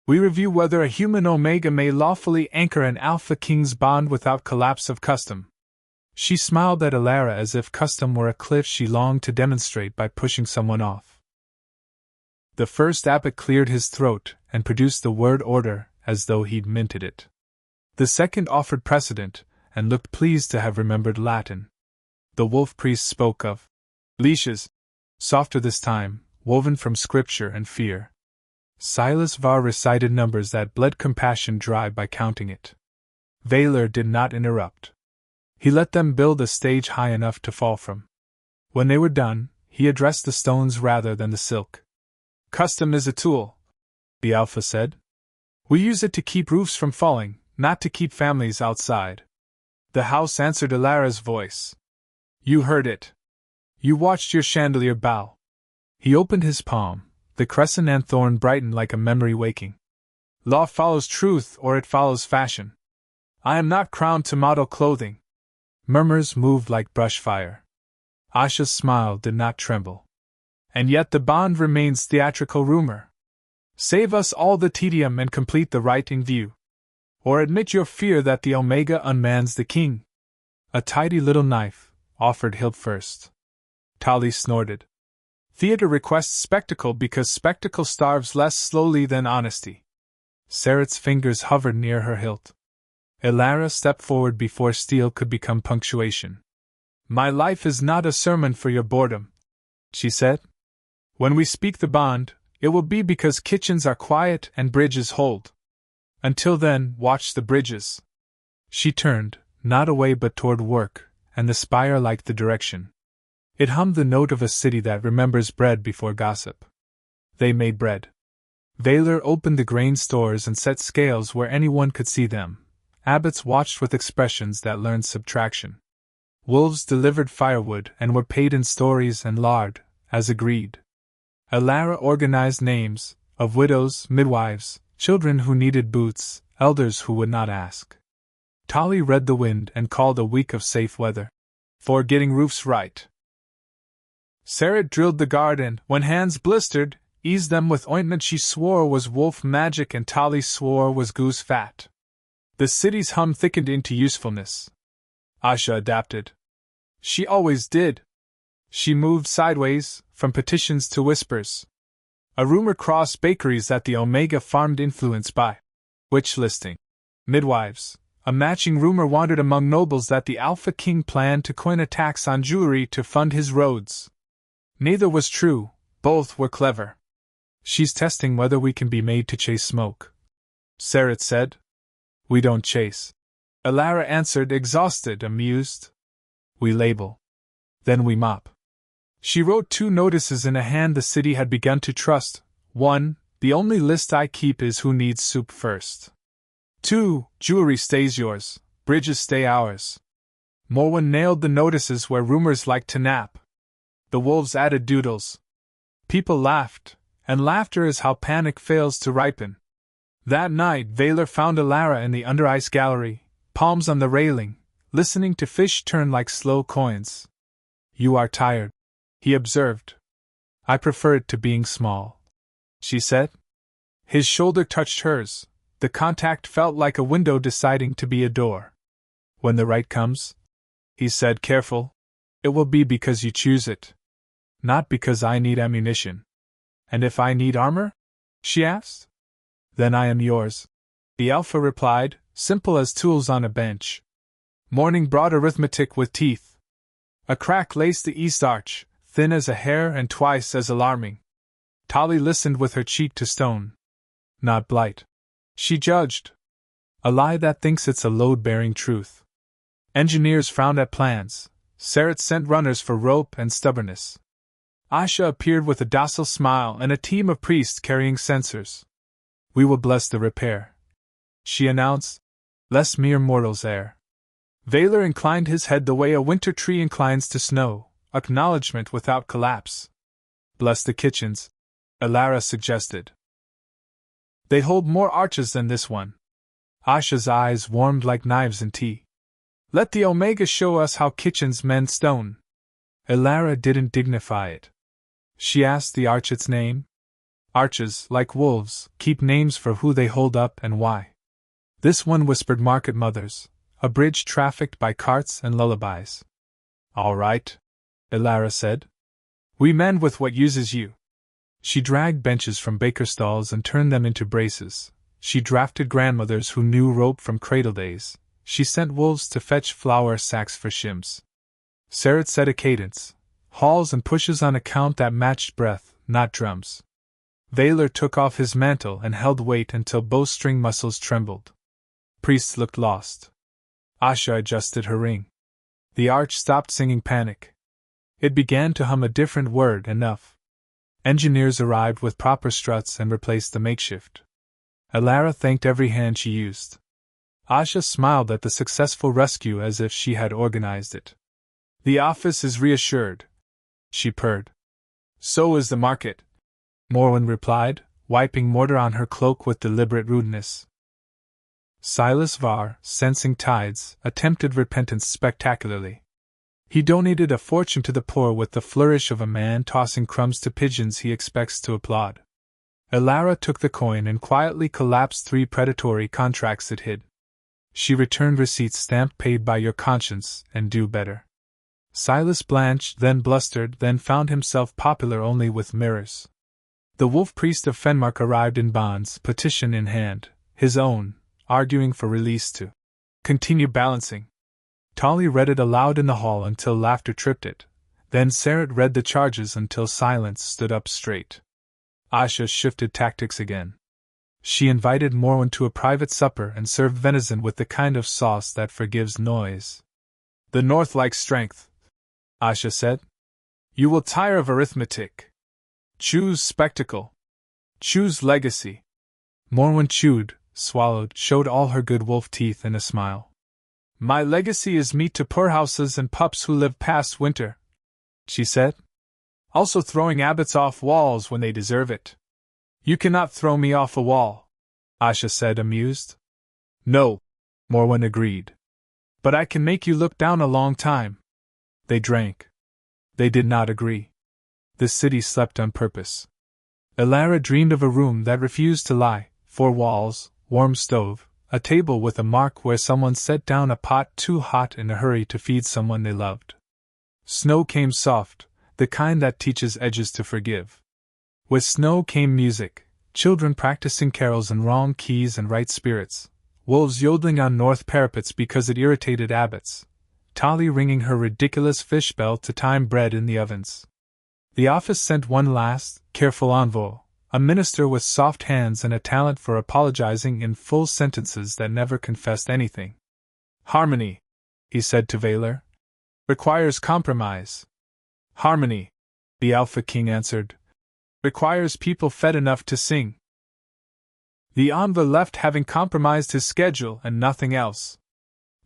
we review whether a human omega may lawfully anchor an alpha king's bond without collapse of custom. She smiled at Elara as if custom were a cliff she longed to demonstrate by pushing someone off. The first abbot cleared his throat and produced the word order as though he'd minted it. The second offered precedent and looked pleased to have remembered Latin. The wolf priest spoke of leashes, softer this time, woven from scripture and fear. Silas Var recited numbers that bled compassion dry by counting it. Vaylor did not interrupt. He let them build a stage high enough to fall from. When they were done, he addressed the stones rather than the silk. Custom is a tool, the Alpha said. We use it to keep roofs from falling, not to keep families outside. The house answered Elara's voice. You heard it. You watched your chandelier bow. He opened his palm. The crescent and thorn brightened like a memory waking. Law follows truth or it follows fashion. I am not crowned to model clothing. Murmurs moved like brush fire. Asha's smile did not tremble. And yet the bond remains theatrical rumor. Save us all the tedium and complete the right in view. Or admit your fear that the Omega unmans the king. A tidy little knife, offered hilt first. Tali snorted. Theater requests spectacle because spectacle starves less slowly than honesty. Sarat's fingers hovered near her hilt. Elara stepped forward before steel could become punctuation. My life is not a sermon for your boredom, she said. When we speak the bond, it will be because kitchens are quiet and bridges hold. Until then, watch the bridges. She turned, not away but toward work, and the spire liked the direction. It hummed the note of a city that remembers bread before gossip. They made bread. Vaylor opened the grain stores and set scales where anyone could see them. Abbots watched with expressions that learned subtraction. Wolves delivered firewood and were paid in stories and lard, as agreed. Elara organized names, of widows, midwives, children who needed boots, elders who would not ask. Tolly read the wind and called a week of safe weather. For getting roofs right. Sarah drilled the garden, when hands blistered, eased them with ointment she swore was wolf magic and Tolly swore was goose fat. The city's hum thickened into usefulness. Asha adapted. She always did. She moved sideways, from petitions to whispers. A rumor crossed bakeries that the Omega farmed influence by witch listing midwives. A matching rumor wandered among nobles that the Alpha King planned to coin a tax on jewelry to fund his roads. Neither was true, both were clever. She's testing whether we can be made to chase smoke. Sarat said. We don't chase. Elara answered, exhausted, amused. We label. Then we mop. She wrote 2 notices in a hand the city had begun to trust. 1. The only list I keep is who needs soup first. 2. Jewelry stays yours, bridges stay ours. Morwen nailed the notices where rumors liked to nap. The wolves added doodles. People laughed, and laughter is how panic fails to ripen. That night Vaylor found Elara in the under-ice gallery, palms on the railing, listening to fish turn like slow coins. You are tired, he observed. I prefer it to being small, she said. His shoulder touched hers. The contact felt like a window deciding to be a door. When the right comes, he said, careful, it will be because you choose it. Not because I need ammunition. And if I need armor? She asked. Then I am yours. The Alpha replied, simple as tools on a bench. Morning brought arithmetic with teeth. A crack laced the east arch, thin as a hair and twice as alarming. Tolly listened with her cheek to stone. Not blight. She judged. A lie that thinks it's a load-bearing truth. Engineers frowned at plans. Sarat sent runners for rope and stubbornness. Asha appeared with a docile smile and a team of priests carrying censers. We will bless the repair, she announced. Less mere mortals err. Vaylor inclined his head the way a winter tree inclines to snow, acknowledgement without collapse. Bless the kitchens, Elara suggested. They hold more arches than this one. Asha's eyes warmed like knives in tea. Let the Omega show us how kitchens mend stone. Elara didn't dignify it. She asked the arch its name. Arches, like wolves, keep names for who they hold up and why. This one whispered market mothers, a bridge trafficked by carts and lullabies. All right, Elara said. We mend with what uses you. She dragged benches from baker stalls and turned them into braces. She drafted grandmothers who knew rope from cradle days. She sent wolves to fetch flour sacks for shims. Sarat set a cadence, hauls and pushes on a count that matched breath, not drums. Vaylor took off his mantle and held weight until bowstring muscles trembled. Priests looked lost. Asha adjusted her ring. The arch stopped singing panic. It began to hum a different word, enough. Engineers arrived with proper struts and replaced the makeshift. Elara thanked every hand she used. Asha smiled at the successful rescue as if she had organized it. The office is reassured, she purred. So is the market, Morwen replied, wiping mortar on her cloak with deliberate rudeness. Silas Var, sensing tides, attempted repentance spectacularly. He donated a fortune to the poor with the flourish of a man tossing crumbs to pigeons he expects to applaud. Elara took the coin and quietly collapsed 3 predatory contracts it hid. She returned receipts stamped paid by your conscience and do better. Silas blanched, then blustered, then found himself popular only with mirrors. The wolf priest of Fenmark arrived in bonds, petition in hand, his own, arguing for release to continue balancing. Tolly read it aloud in the hall until laughter tripped it. Then Sarat read the charges until silence stood up straight. Asha shifted tactics again. She invited Morwen to a private supper and served venison with the kind of sauce that forgives noise. The North likes strength, Asha said. You will tire of arithmetic. Choose spectacle. Choose legacy. Morwen chewed, swallowed, showed all her good wolf teeth in a smile. My legacy is meat to poorhouses and pups who live past winter, she said. Also throwing abbots off walls when they deserve it. You cannot throw me off a wall, Asha said, amused. No, Morwen agreed. But I can make you look down a long time. They drank. They did not agree. The city slept on purpose. Elara dreamed of a room that refused to lie, 4 walls, warm stove, a table with a mark where someone set down a pot too hot in a hurry to feed someone they loved. Snow came soft, the kind that teaches edges to forgive. With snow came music, children practicing carols in wrong keys and right spirits, wolves yodeling on north parapets because it irritated abbots, Tali ringing her ridiculous fish bell to time bread in the ovens. The office sent one last, careful envoy, a minister with soft hands and a talent for apologizing in full sentences that never confessed anything. Harmony, he said to Vaylor, requires compromise. Harmony, the Alpha King answered, requires people fed enough to sing. The envoy left having compromised his schedule and nothing else.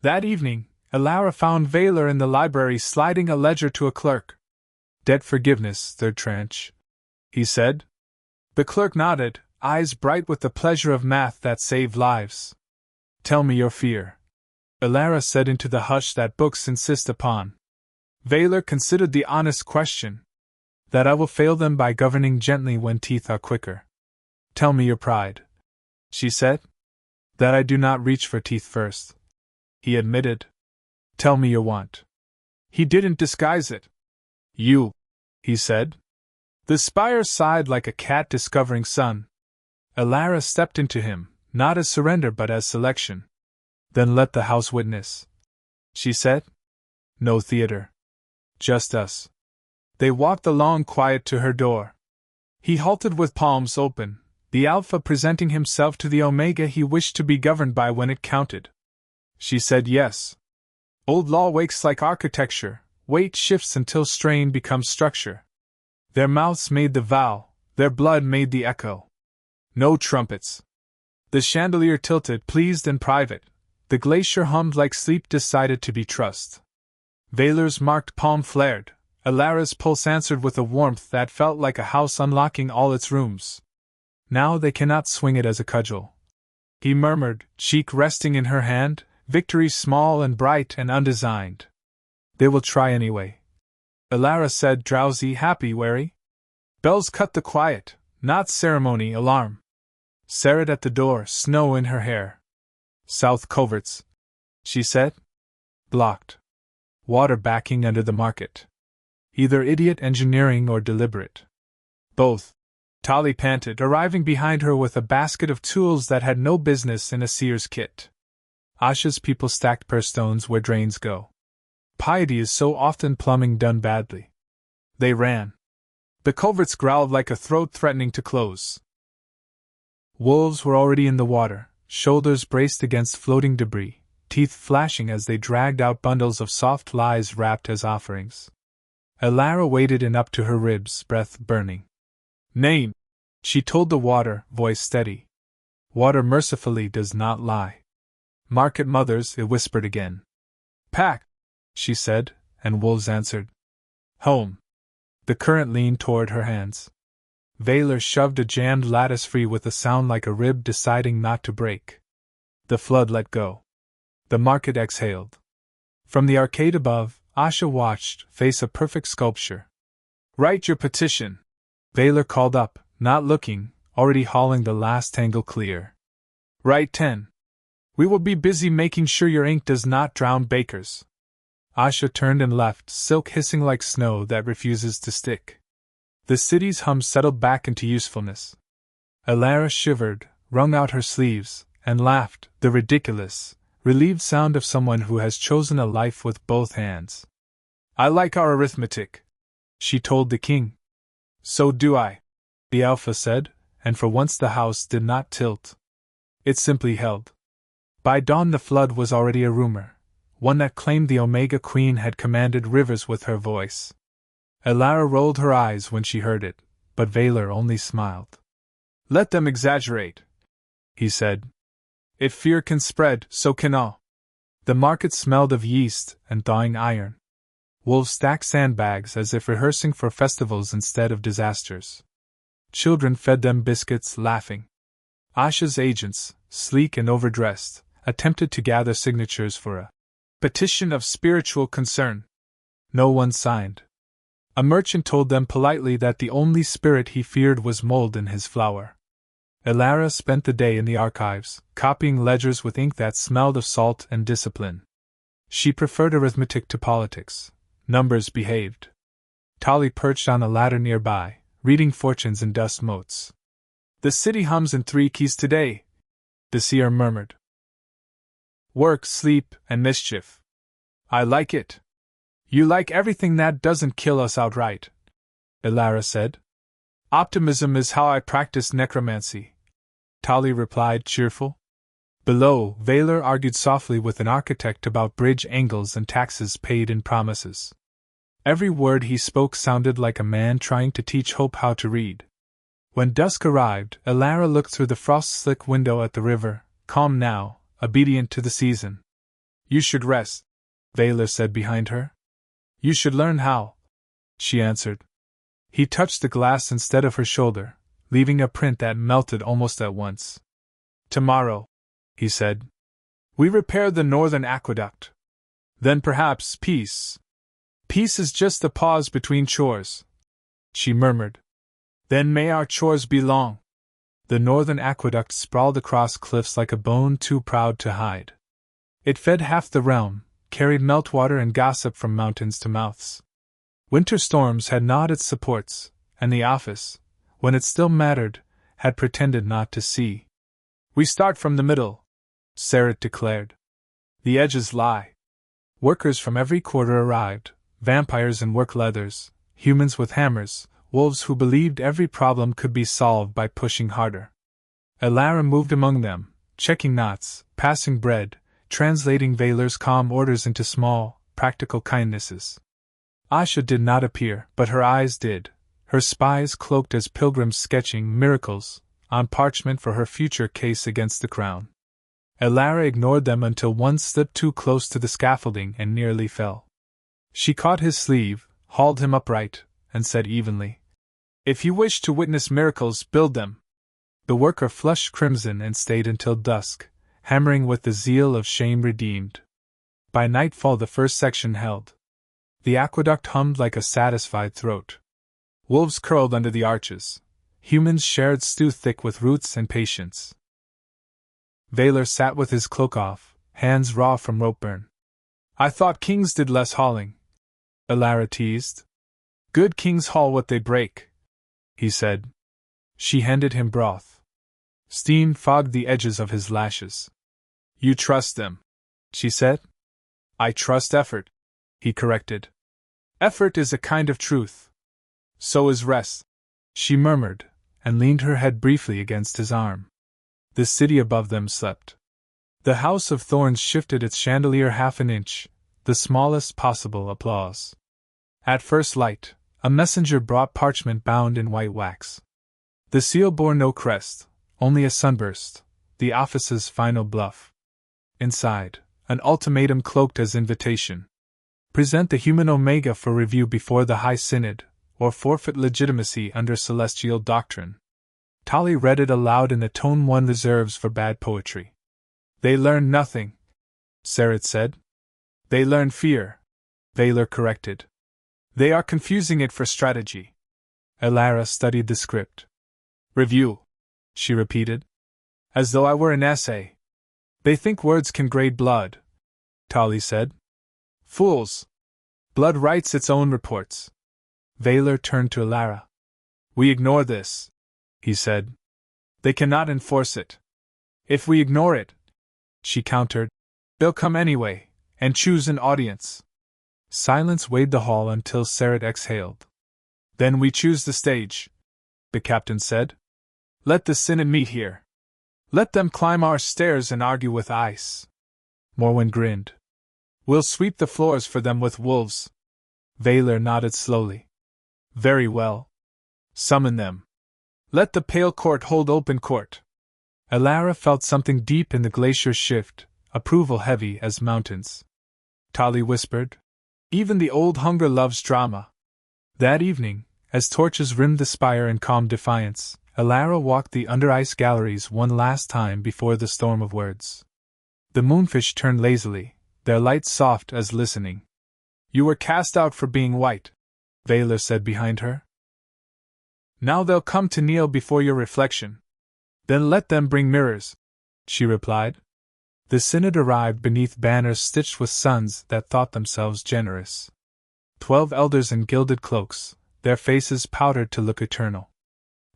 That evening, Elara found Vaylor in the library sliding a ledger to a clerk. Debt forgiveness, 3rd tranche, he said. The clerk nodded, eyes bright with the pleasure of math that saved lives. Tell me your fear, Elara said into the hush that books insist upon. Vaylor considered the honest question. That I will fail them by governing gently when teeth are quicker. Tell me your pride, she said. That I do not reach for teeth first, he admitted. Tell me your want. He didn't disguise it. You, he said. The spire sighed like a cat discovering sun. Elara stepped into him, not as surrender but as selection. Then let the house witness, she said. No theater. Just us. They walked along quiet to her door. He halted with palms open, the Alpha presenting himself to the Omega he wished to be governed by when it counted. She said yes. Old law wakes like architecture, weight shifts until strain becomes structure. Their mouths made the vow, their blood made the echo. No trumpets. The chandelier tilted, pleased and private. The glacier hummed like sleep decided to be trust. Vaylor's marked palm flared. Elara's pulse answered with a warmth that felt like a house unlocking all its rooms. Now they cannot swing it as a cudgel, he murmured, cheek resting in her hand, victory small and bright and undesigned. They will try anyway, Elara said, drowsy, happy, wary. Bells cut the quiet, not ceremony, alarm. Sarah at the door, snow in her hair. South coverts, she said. Blocked. Water backing under the market. Either idiot engineering or deliberate. Both, Tali panted, arriving behind her with a basket of tools that had no business in a seer's kit. Asha's people stacked per stones where drains go. Piety is so often plumbing done badly. They ran. The culverts growled like a throat threatening to close. Wolves were already in the water, shoulders braced against floating debris, teeth flashing as they dragged out bundles of soft lies wrapped as offerings. Elara waded in up to her ribs, breath burning. Name, she told the water, voice steady. Water mercifully does not lie. Market mothers, it whispered again. Pack, she said, and wolves answered. Home. The current leaned toward her hands. Vaylor shoved a jammed lattice free with a sound like a rib deciding not to break. The flood let go. The market exhaled. From the arcade above, Asha watched, face a perfect sculpture. Write your petition, Vaylor called up, not looking, already hauling the last tangle clear. Write 10. We will be busy making sure your ink does not drown bakers. Asha turned and left, silk hissing like snow that refuses to stick. The city's hum settled back into usefulness. Elara shivered, wrung out her sleeves, and laughed, the ridiculous, relieved sound of someone who has chosen a life with both hands. I like our arithmetic, she told the king. So do I, the Alpha said, and for once the house did not tilt. It simply held. By dawn the flood was already a rumor, one that claimed the Omega Queen had commanded rivers with her voice. Elara rolled her eyes when she heard it, but Vaylor only smiled. "Let them exaggerate," he said. "If fear can spread, so can awe." The market smelled of yeast and thawing iron. Wolves stacked sandbags as if rehearsing for festivals instead of disasters. Children fed them biscuits, laughing. Asha's agents, sleek and overdressed, attempted to gather signatures for a petition of spiritual concern. No one signed. A merchant told them politely that the only spirit he feared was mold in his flour. Elara spent the day in the archives, copying ledgers with ink that smelled of salt and discipline. She preferred arithmetic to politics. Numbers behaved. Tali perched on a ladder nearby, reading fortunes in dust motes. "The city hums in 3 keys today," the seer murmured. "Work, sleep, and mischief. I like it." "You like everything that doesn't kill us outright," Elara said. "Optimism is how I practice necromancy," Tali replied, cheerful. Below, Vaylor argued softly with an architect about bridge angles and taxes paid in promises. Every word he spoke sounded like a man trying to teach Hope how to read. When dusk arrived, Elara looked through the frost-slick window at the river, calm now, obedient to the season. "You should rest," Vaylor said behind her. "You should learn how," she answered. He touched the glass instead of her shoulder, leaving a print that melted almost at once. "Tomorrow," he said, "we repair the northern aqueduct. Then perhaps peace. Peace is just a pause between chores," she murmured. "Then may our chores be long." The northern aqueduct sprawled across cliffs like a bone too proud to hide. It fed half the realm, carried meltwater and gossip from mountains to mouths. Winter storms had gnawed its supports, and the office, when it still mattered, had pretended not to see. "We start from the middle," Sarah declared. "The edges lie." Workers from every quarter arrived, vampires in work leathers, humans with hammers, wolves who believed every problem could be solved by pushing harder. Elara moved among them, checking knots, passing bread, translating Vaylor's calm orders into small, practical kindnesses. Asha did not appear, but her eyes did, her spies cloaked as pilgrims sketching miracles on parchment for her future case against the crown. Elara ignored them until one slipped too close to the scaffolding and nearly fell. She caught his sleeve, hauled him upright, and said evenly, "If you wish to witness miracles, build them." The worker flushed crimson and stayed until dusk, hammering with the zeal of shame redeemed. By nightfall the first section held. The aqueduct hummed like a satisfied throat. Wolves curled under the arches. Humans shared stew thick with roots and patience. Vaylor sat with his cloak off, hands raw from rope burn. "I thought kings did less hauling," Elara teased. "Good kings haul what they break," he said. She handed him broth. Steam fogged the edges of his lashes. "You trust them," she said. "I trust effort," he corrected. "Effort is a kind of truth. So is rest," she murmured, and leaned her head briefly against his arm. The city above them slept. The House of Thorns shifted its chandelier half an inch, the smallest possible applause. At first light, a messenger brought parchment bound in white wax. The seal bore no crest, only a sunburst, the office's final bluff. Inside, an ultimatum cloaked as invitation. Present the human Omega for review before the High Synod, or forfeit legitimacy under celestial doctrine. Tali read it aloud in the tone one reserves for bad poetry. "They learn nothing," Sarat said. "They learn fear," Vaylor corrected. "They are confusing it for strategy." Elara studied the script. "Review," she repeated. "As though I were an essay." "They think words can grade blood," Tali said. "Fools! Blood writes its own reports." Vaylor turned to Elara. "We ignore this," he said. "They cannot enforce it. If we ignore it," she countered, "they'll come anyway, and choose an audience." Silence weighed the hall until Sarat exhaled. "Then we choose the stage," the captain said. Let the synod meet here. Let them climb our stairs and argue with ice. Morwen grinned. We'll sweep the floors for them with wolves. Vaylor nodded slowly. Very well. Summon them. Let the Pale Court hold open court. Elara felt something deep in the glacier shift, approval heavy as mountains. Tali whispered. Even the old hunger loves drama. That evening, as torches rimmed the spire in calm defiance, Elara walked the under-ice galleries one last time before the storm of words. The moonfish turned lazily, their light soft as listening. You were cast out for being white, Vaylor said behind her. Now they'll come to kneel before your reflection. Then let them bring mirrors, she replied. The synod arrived beneath banners stitched with suns that thought themselves generous. 12 elders in gilded cloaks, their faces powdered to look eternal.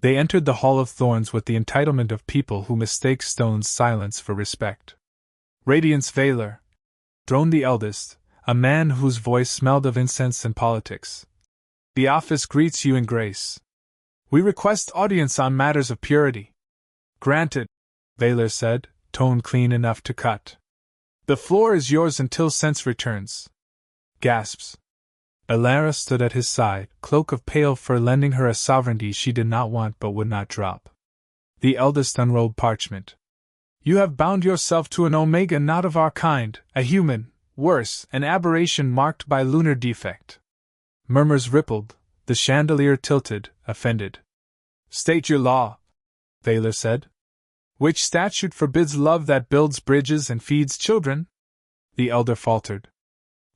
They entered the Hall of Thorns with the entitlement of people who mistake stone's silence for respect. Radiance Vaylor, droned the eldest, a man whose voice smelled of incense and politics. The office greets you in grace. We request audience on matters of purity. Granted, Vaylor said, tone clean enough to cut. The floor is yours until sense returns. Gasps. Elara stood at his side, cloak of pale fur lending her a sovereignty she did not want but would not drop. The eldest unrolled parchment. You have bound yourself to an omega not of our kind, a human, worse, an aberration marked by lunar defect. Murmurs rippled, the chandelier tilted, offended. State your law, Vaylor said. Which statute forbids love that builds bridges and feeds children? The elder faltered.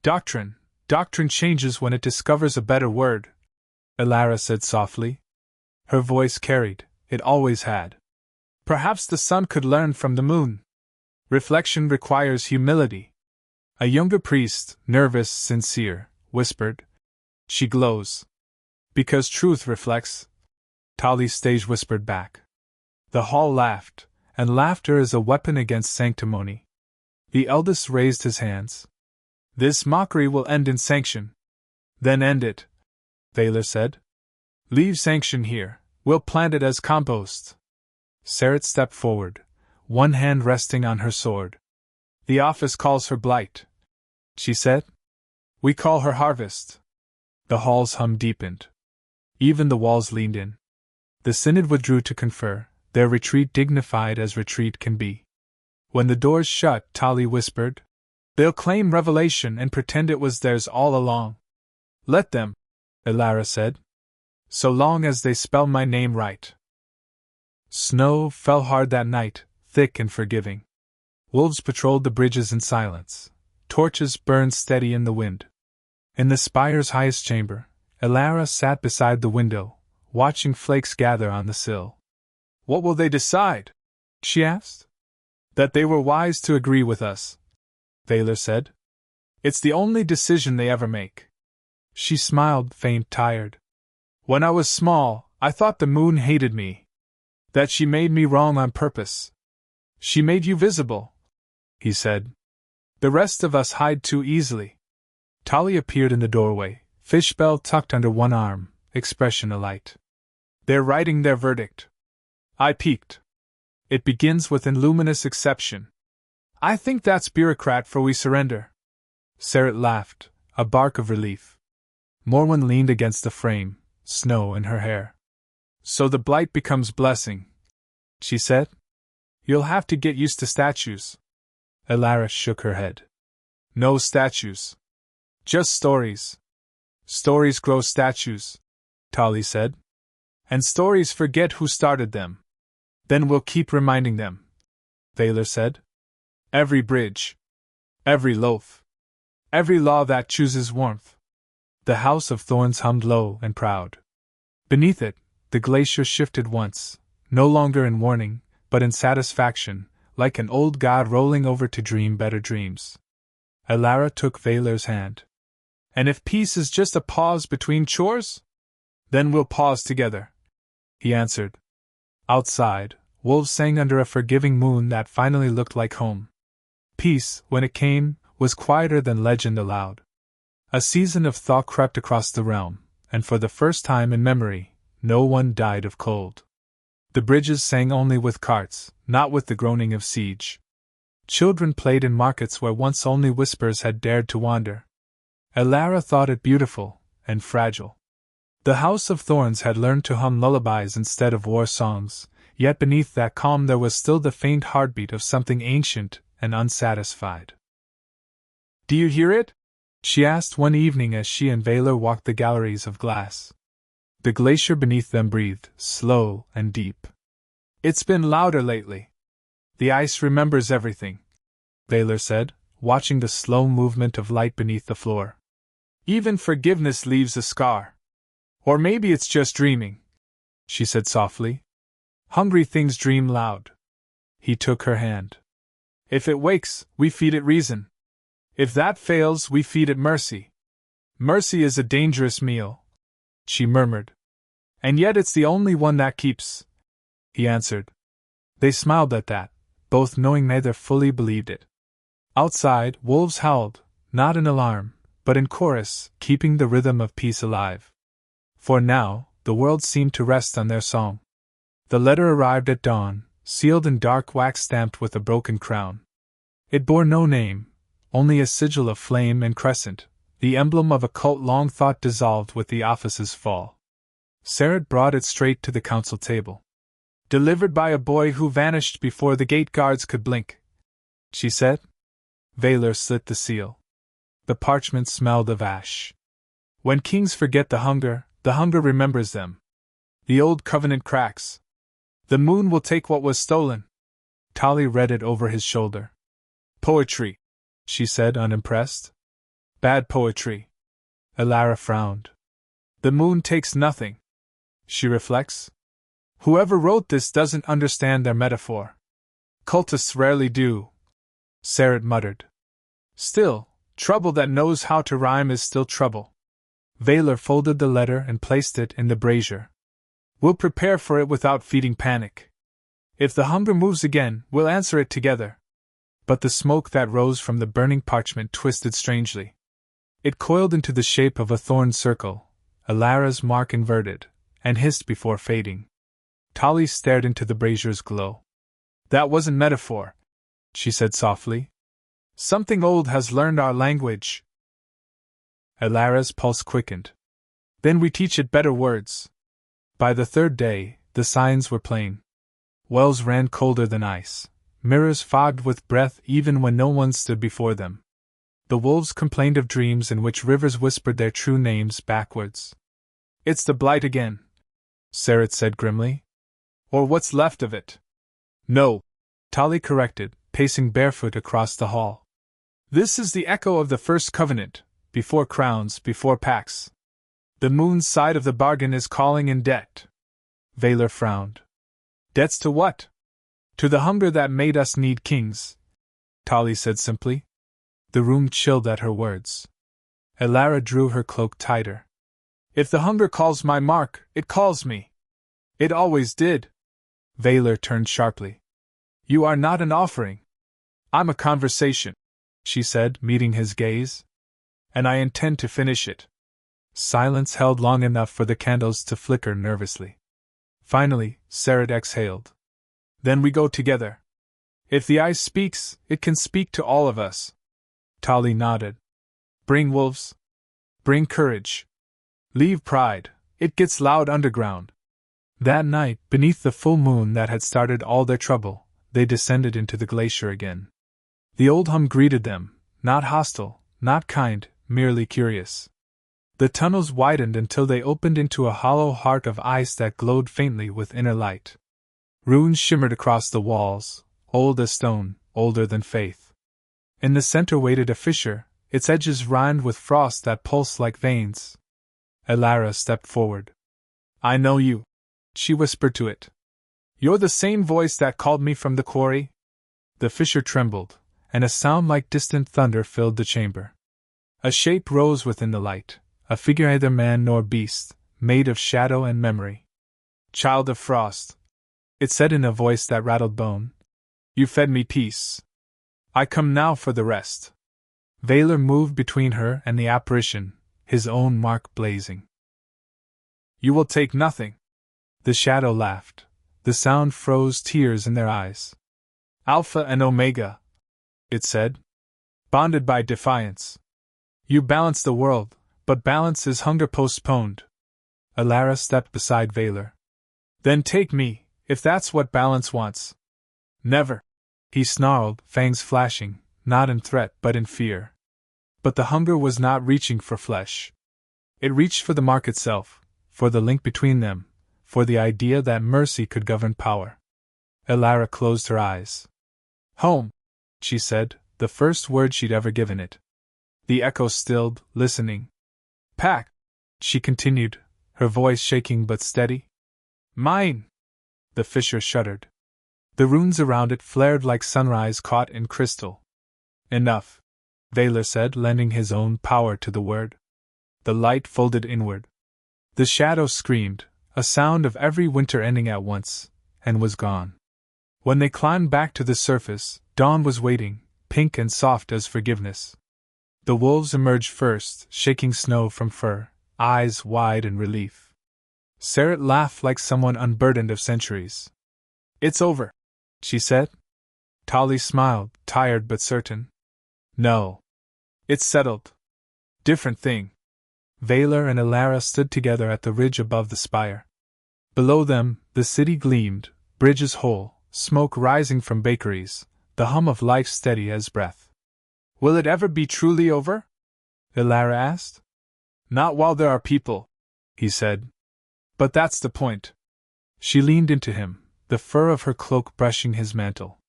Doctrine. Doctrine changes when it discovers a better word, Elara said softly. Her voice carried, it always had. Perhaps the sun could learn from the moon. Reflection requires humility. A younger priest, nervous, sincere, whispered. She glows. Because truth reflects. Tali's stage whispered back. The hall laughed, and laughter is a weapon against sanctimony. The eldest raised his hands. This mockery will end in sanction. Then end it, Vaylor said. Leave sanction here, we'll plant it as compost. Sarit stepped forward, one hand resting on her sword. The office calls her blight, she said. We call her harvest. The hall's hum deepened. Even the walls leaned in. The synod withdrew to confer, their retreat dignified as retreat can be. When the doors shut, Tali whispered, They'll claim revelation and pretend it was theirs all along. Let them, Elara said. So long as they spell my name right. Snow fell hard that night, thick and forgiving. Wolves patrolled the bridges in silence. Torches burned steady in the wind. In the spire's highest chamber, Elara sat beside the window, watching flakes gather on the sill. What will they decide? She asked. That they were wise to agree with us, Vaylor said. It's the only decision they ever make. She smiled, faint, tired. When I was small, I thought the moon hated me. That she made me wrong on purpose. She made you visible, he said. The rest of us hide too easily. Tali appeared in the doorway, fishbell tucked under one arm, expression alight. They're writing their verdict. I peeked. It begins with an luminous exception. I think that's bureaucrat for we surrender. Sarit laughed, a bark of relief. Morwen leaned against the frame, snow in her hair. So the blight becomes blessing, she said. You'll have to get used to statues. Elara shook her head. No statues. Just stories. Stories grow statues, Tali said. And stories forget who started them. Then we'll keep reminding them, Vaylor said. Every bridge. Every loaf. Every law that chooses warmth. The House of Thorns hummed low and proud. Beneath it, the glacier shifted once, no longer in warning, but in satisfaction, like an old god rolling over to dream better dreams. Elara took Vaylor's hand. And if peace is just a pause between chores? Then we'll pause together, he answered. Outside, wolves sang under a forgiving moon that finally looked like home. Peace, when it came, was quieter than legend allowed. A season of thaw crept across the realm, and for the first time in memory, no one died of cold. The bridges sang only with carts, not with the groaning of siege. Children played in markets where once only whispers had dared to wander. Elara thought it beautiful and fragile. The House of Thorns had learned to hum lullabies instead of war songs, yet beneath that calm there was still the faint heartbeat of something ancient and unsatisfied. "Do you hear it?" she asked one evening as she and Valor walked the galleries of glass. The glacier beneath them breathed, slow and deep. "It's been louder lately. The ice remembers everything," Valor said, watching the slow movement of light beneath the floor. "Even forgiveness leaves a scar. Or maybe it's just dreaming," she said softly. "Hungry things dream loud." He took her hand. "If it wakes, we feed it reason. If that fails, we feed it mercy. Mercy is a dangerous meal," she murmured. "And yet it's the only one that keeps," he answered. They smiled at that, both knowing neither fully believed it. Outside, wolves howled, not in alarm, but in chorus, keeping the rhythm of peace alive. For now, the world seemed to rest on their song. The letter arrived at dawn, sealed in dark wax stamped with a broken crown. It bore no name, only a sigil of flame and crescent, the emblem of a cult long thought dissolved with the office's fall. Sarah brought it straight to the council table. "Delivered by a boy who vanished before the gate guards could blink," she said. Valor slit the seal. The parchment smelled of ash. "When kings forget the hunger remembers them. The old covenant cracks. The moon will take what was stolen." Tali read it over his shoulder. "Poetry," she said, unimpressed. "Bad poetry." Elara frowned. "The moon takes nothing," she reflects. "Whoever wrote this doesn't understand their metaphor." "Cultists rarely do," Sarah muttered. "Still, trouble that knows how to rhyme is still trouble." Valor folded the letter and placed it in the brazier. "We'll prepare for it without feeding panic. If the hunger moves again, we'll answer it together." But the smoke that rose from the burning parchment twisted strangely. It coiled into the shape of a thorn circle, Elara's mark inverted, and hissed before fading. Tali stared into the brazier's glow. "That wasn't metaphor," she said softly. "Something old has learned our language." Elara's pulse quickened. "Then we teach it better words." By the third day, the signs were plain. Wells ran colder than ice, mirrors fogged with breath even when no one stood before them. The wolves complained of dreams in which rivers whispered their true names backwards. "It's the blight again," Sarah said grimly. "Or what's left of it." "No," Tali corrected, pacing barefoot across the hall. "This is the echo of the first covenant, before crowns, before pacts. The moon's side of the bargain is calling in debt." Valor frowned. "Debts to what?" "To the hunger that made us need kings," Tali said simply. The room chilled at her words. Elara drew her cloak tighter. "If the hunger calls my mark, it calls me. It always did." Valor turned sharply. "You are not an offering. I'm a conversation," she said, meeting his gaze. "And I intend to finish it." Silence held long enough for the candles to flicker nervously. Finally, Sarah exhaled. "Then we go together. If the ice speaks, it can speak to all of us." Tali nodded. "Bring wolves. Bring courage. Leave pride, it gets loud underground." That night, beneath the full moon that had started all their trouble, they descended into the glacier again. The old hum greeted them, not hostile, not kind, merely curious. The tunnels widened until they opened into a hollow heart of ice that glowed faintly with inner light. Runes shimmered across the walls, old as stone, older than faith. In the center waited a fissure, its edges rimed with frost that pulsed like veins. Elara stepped forward. "I know you," she whispered to it. "You're the same voice that called me from the quarry?" The fissure trembled, and a sound like distant thunder filled the chamber. A shape rose within the light, a figure neither man nor beast, made of shadow and memory. "Child of frost," it said in a voice that rattled bone. "You fed me peace. I come now for the rest." Valor moved between her and the apparition, his own mark blazing. "You will take nothing." The shadow laughed, The sound froze tears in their eyes. Alpha and Omega, it said. Bonded by defiance. You balance the world, but balance is hunger postponed. Elara stepped beside Vaylor. Then take me, if that's what balance wants. Never, he snarled, fangs flashing, not in threat but in fear. But the hunger was not reaching for flesh. It reached for the mark itself, for the link between them, for the idea that mercy could govern power. Elara closed her eyes. Home, she said, the first word she'd ever given it. The echo stilled, listening. Pack, she continued, her voice shaking but steady. Mine! The fissure shuddered. The runes around it flared like sunrise caught in crystal. Enough, Vaylor said, lending his own power to the word. The light folded inward. The shadow screamed, a sound of every winter ending at once, and was gone. When they climbed back to the surface, dawn was waiting, pink and soft as forgiveness. The wolves emerged first, shaking snow from fur, eyes wide in relief. Sarah laughed like someone unburdened of centuries. It's over, she said. Tali smiled, tired but certain. No. It's settled. Different thing. Vaylor and Elara stood together at the ridge above the spire. Below them, the city gleamed, bridges whole, smoke rising from bakeries, the hum of life steady as breath. Will it ever be truly over? Elara asked. Not while there are people, he said. But that's the point. She leaned into him, the fur of her cloak brushing his mantle.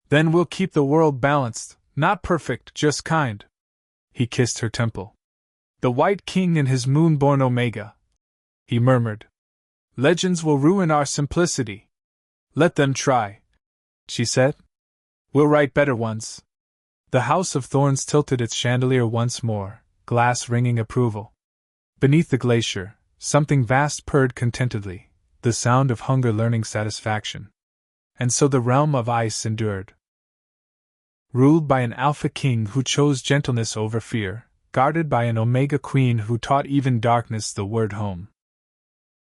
Then we'll keep the world balanced, not perfect, just kind. He kissed her temple. The White King and his moon-born Omega, he murmured. Legends will ruin our simplicity. Let them try, she said. We'll write better ones. The House of Thorns tilted its chandelier once more, glass ringing approval. Beneath the glacier, something vast purred contentedly, the sound of hunger learning satisfaction. And so the realm of ice endured. Ruled by an Alpha King who chose gentleness over fear, guarded by an Omega Queen who taught even darkness the word home.